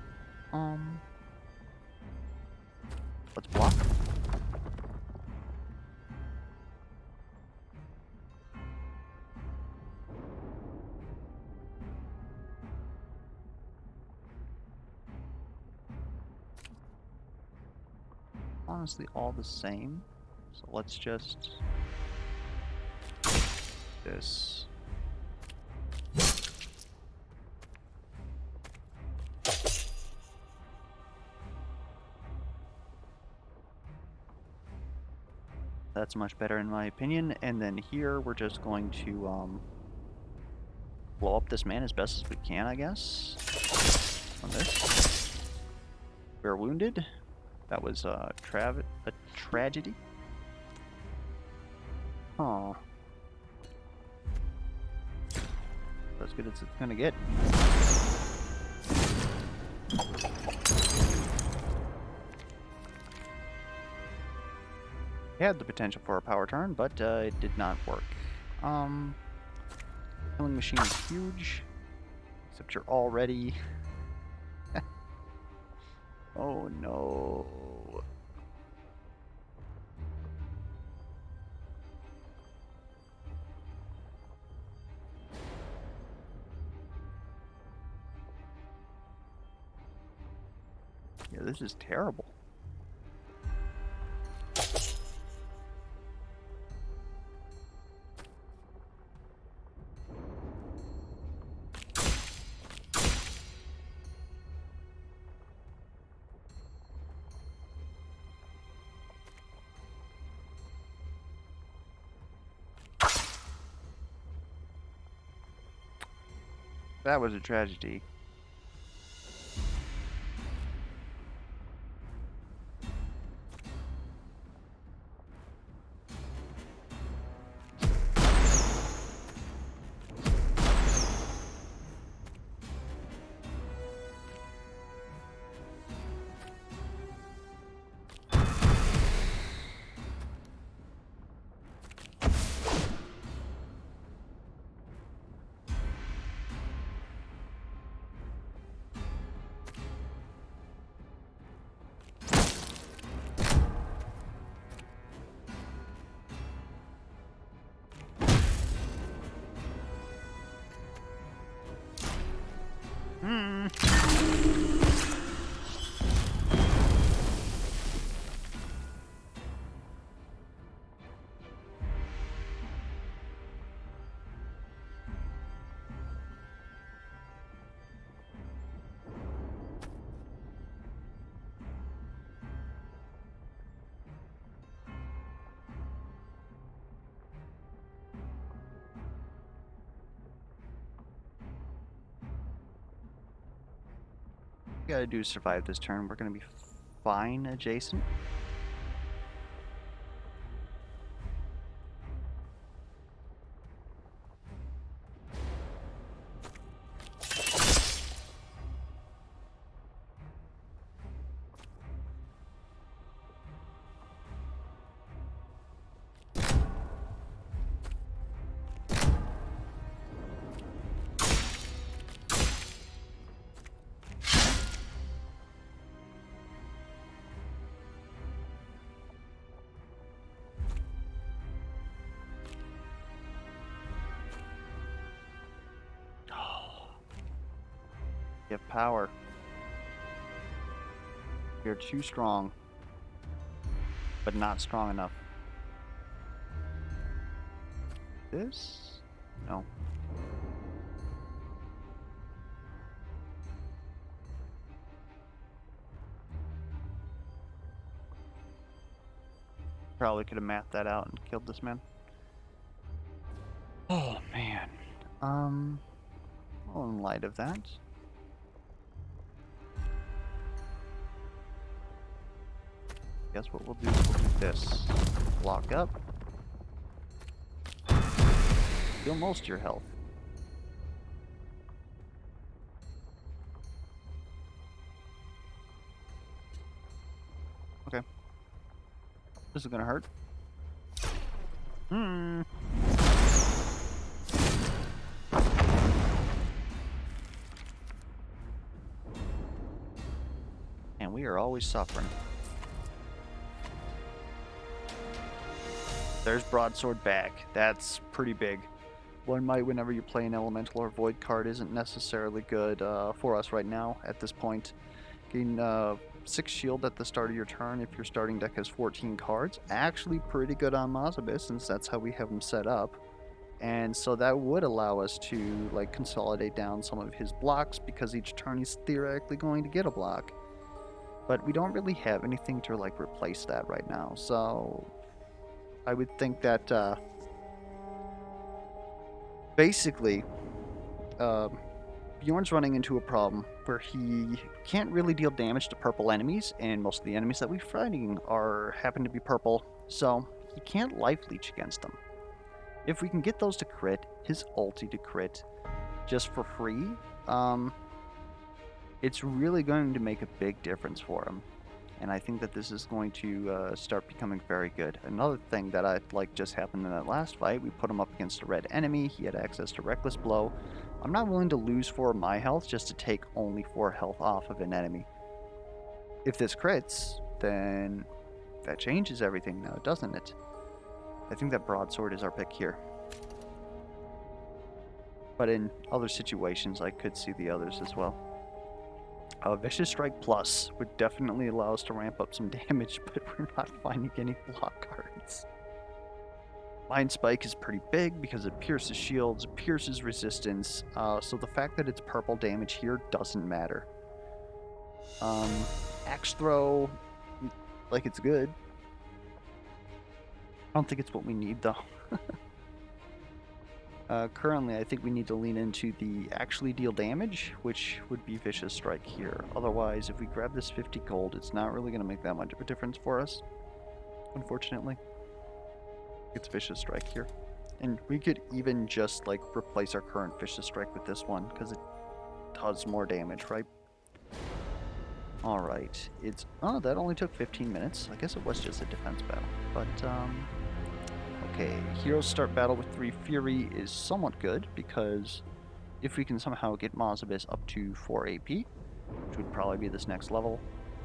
Let's block. Honestly, all the same. So let's just... this. That's much better in my opinion. And then here we're just going to blow up this man as best as we can, I guess. On this. We're wounded. That was a tragedy. Oh. As good as it's gonna get. Had the potential for a power turn, but it did not work. Killing machine is huge. Except you're already... Oh no. Yeah, this is terrible. That was a tragedy. Hmm. We gotta do is survive this turn. We're gonna be fine adjacent. You have power. You're too strong, but not strong enough. This? No. Probably could have mapped that out and killed this man. Oh man. Well, in light of that, guess what we'll do is we'll do this. Block up. Heal most of your health. Okay. This is gonna hurt. Hmm. And we are always suffering. There's Broadsword back. That's pretty big. One might, whenever you play an Elemental or Void card, isn't necessarily good for us right now at this point. Gain 6 shield at the start of your turn if your starting deck has 14 cards. Actually pretty good on Mozebus, since that's how we have him set up. And so that would allow us to like consolidate down some of his blocks, because each turn he's theoretically going to get a block. But we don't really have anything to like replace that right now. So I would think that basically Bjorn's running into a problem where he can't really deal damage to purple enemies, and most of the enemies that we're fighting happen to be purple, so he can't life leech against them. If we can get those to crit, his ulti to crit, just for free, it's really going to make a big difference for him. And I think that this is going to start becoming very good. Another thing that I like just happened in that last fight, we put him up against a red enemy. He had access to Reckless Blow. I'm not willing to lose 4 of my health just to take only 4 health off of an enemy. If this crits, then that changes everything now, doesn't it? I think that Broadsword is our pick here. But in other situations, I could see the others as well. Vicious Strike Plus would definitely allow us to ramp up some damage, but we're not finding any block cards. Mind Spike is pretty big because it pierces shields, it pierces resistance, so the fact that it's purple damage here doesn't matter. Axe Throw, like, it's good. I don't think it's what we need, though. Currently, I think we need to lean into the actually deal damage, which would be Vicious Strike here. Otherwise, if we grab this 50 gold, it's not really going to make that much of a difference for us, unfortunately. It's Vicious Strike here. And we could even just, like, replace our current Vicious Strike with this one, because it does more damage, right? Alright, it's... Oh, that only took 15 minutes. I guess it was just a defense battle. But, okay, Heroes Start Battle with 3 Fury is somewhat good, because if we can somehow get Mozebus up to 4 AP, which would probably be this next level,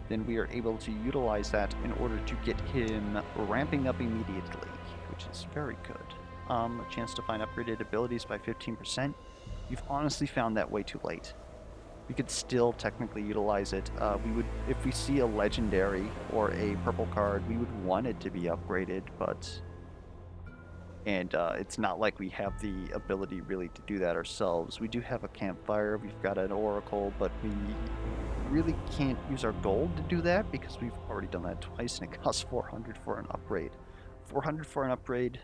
then we are able to utilize that in order to get him ramping up immediately, which is very good. A chance to find upgraded abilities by 15%. You've honestly found that way too late. We could still technically utilize it. We would, if we see a legendary or a purple card, we would want it to be upgraded, but... And it's not like we have the ability really to do that ourselves. We do have a campfire, we've got an oracle, but we really can't use our gold to do that because we've already done that twice and it costs 400 for an upgrade. 400 for an upgrade?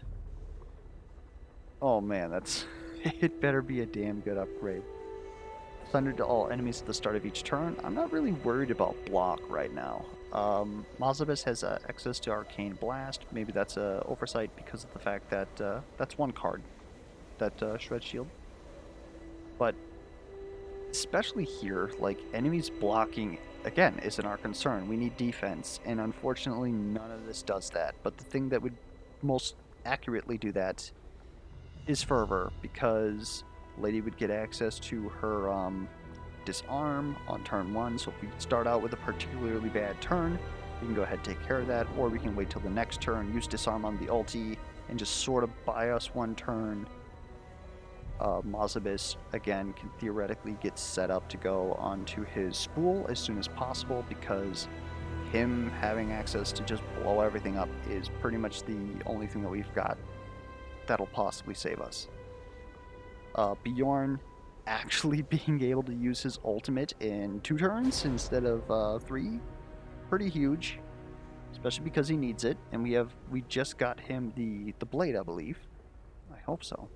Oh man, that's... it better be a damn good upgrade. Thunder to all enemies at the start of each turn. I'm not really worried about block right now. Mozebus has access to Arcane Blast. Maybe that's an oversight because of the fact that that's one card, that Shred Shield. But especially here, like, enemies blocking, again, isn't our concern. We need defense, and unfortunately none of this does that. But the thing that would most accurately do that is Fervor, because Lady would get access to her disarm on turn 1, so if we start out with a particularly bad turn, we can go ahead and take care of that, or we can wait till the next turn, use disarm on the ulti, and just sort of buy us one turn. Mozebus, again, can theoretically get set up to go onto his spool as soon as possible, because him having access to just blow everything up is pretty much the only thing that we've got that'll possibly save us. Bjorn actually being able to use his ultimate in 2 turns instead of 3, pretty huge, especially because he needs it. And we just got him the blade, I believe. I hope so.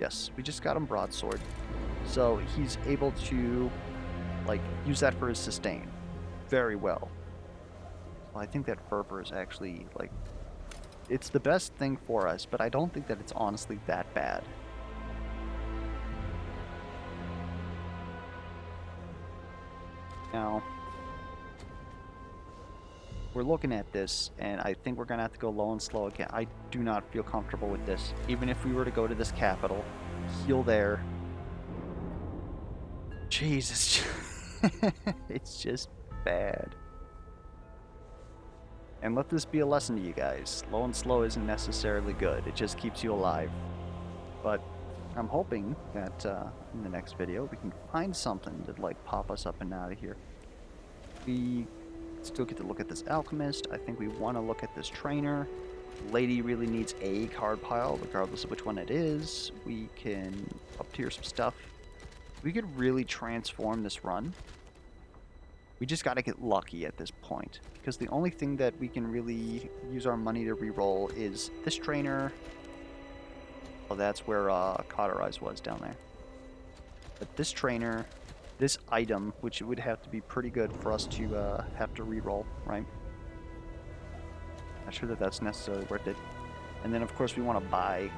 Yes, we just got him broadsword, so he's able to, like, use that for his sustain very well. So I think that Fervor is actually, like, it's the best thing for us, but I don't think that it's honestly that bad. Now, we're looking at this, and I think we're going to have to go low and slow again. I do not feel comfortable with this. Even if we were to go to this capital, heal there. Jesus. It's just bad. And let this be a lesson to you guys. Low and slow isn't necessarily good. It just keeps you alive. But I'm hoping that in the next video we can find something to, like, pop us up and out of here. We still get to look at this alchemist. I think we want to look at this trainer. Lady really needs a card pile, regardless of which one it is. We can up tier some stuff. We could really transform this run. We just got to get lucky at this point, because the only thing that we can really use our money to reroll is this trainer. Oh, that's where Cauterize was down there. But this trainer, this item, which would have to be pretty good for us to have to reroll, right? Not sure that that's necessarily worth it. And then, of course, we want to buy,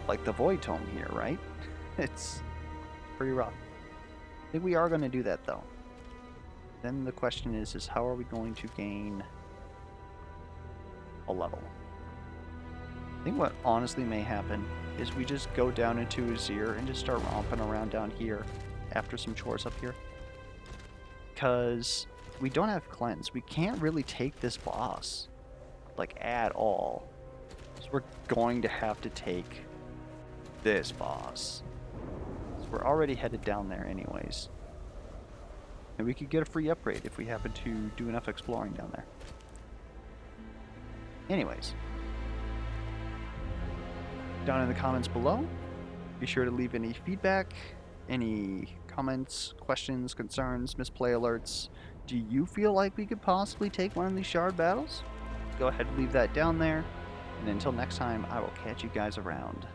like, the Void Tome here, right? It's pretty rough. I think we are going to do that, though. Then the question is how are we going to gain a level? I think what honestly may happen is we just go down into Azir and just start romping around down here after some chores up here. Because we don't have cleanse. We can't really take this boss, like, at all. So we're going to have to take this boss. So we're already headed down there anyways. And we could get a free upgrade if we happen to do enough exploring down there. Anyways. Down in the comments below, be sure to leave any feedback, any comments, questions, concerns, misplay alerts. Do you feel like we could possibly take one of these shard battles? go ahead and leave that down there. And until next time, I will catch you guys around.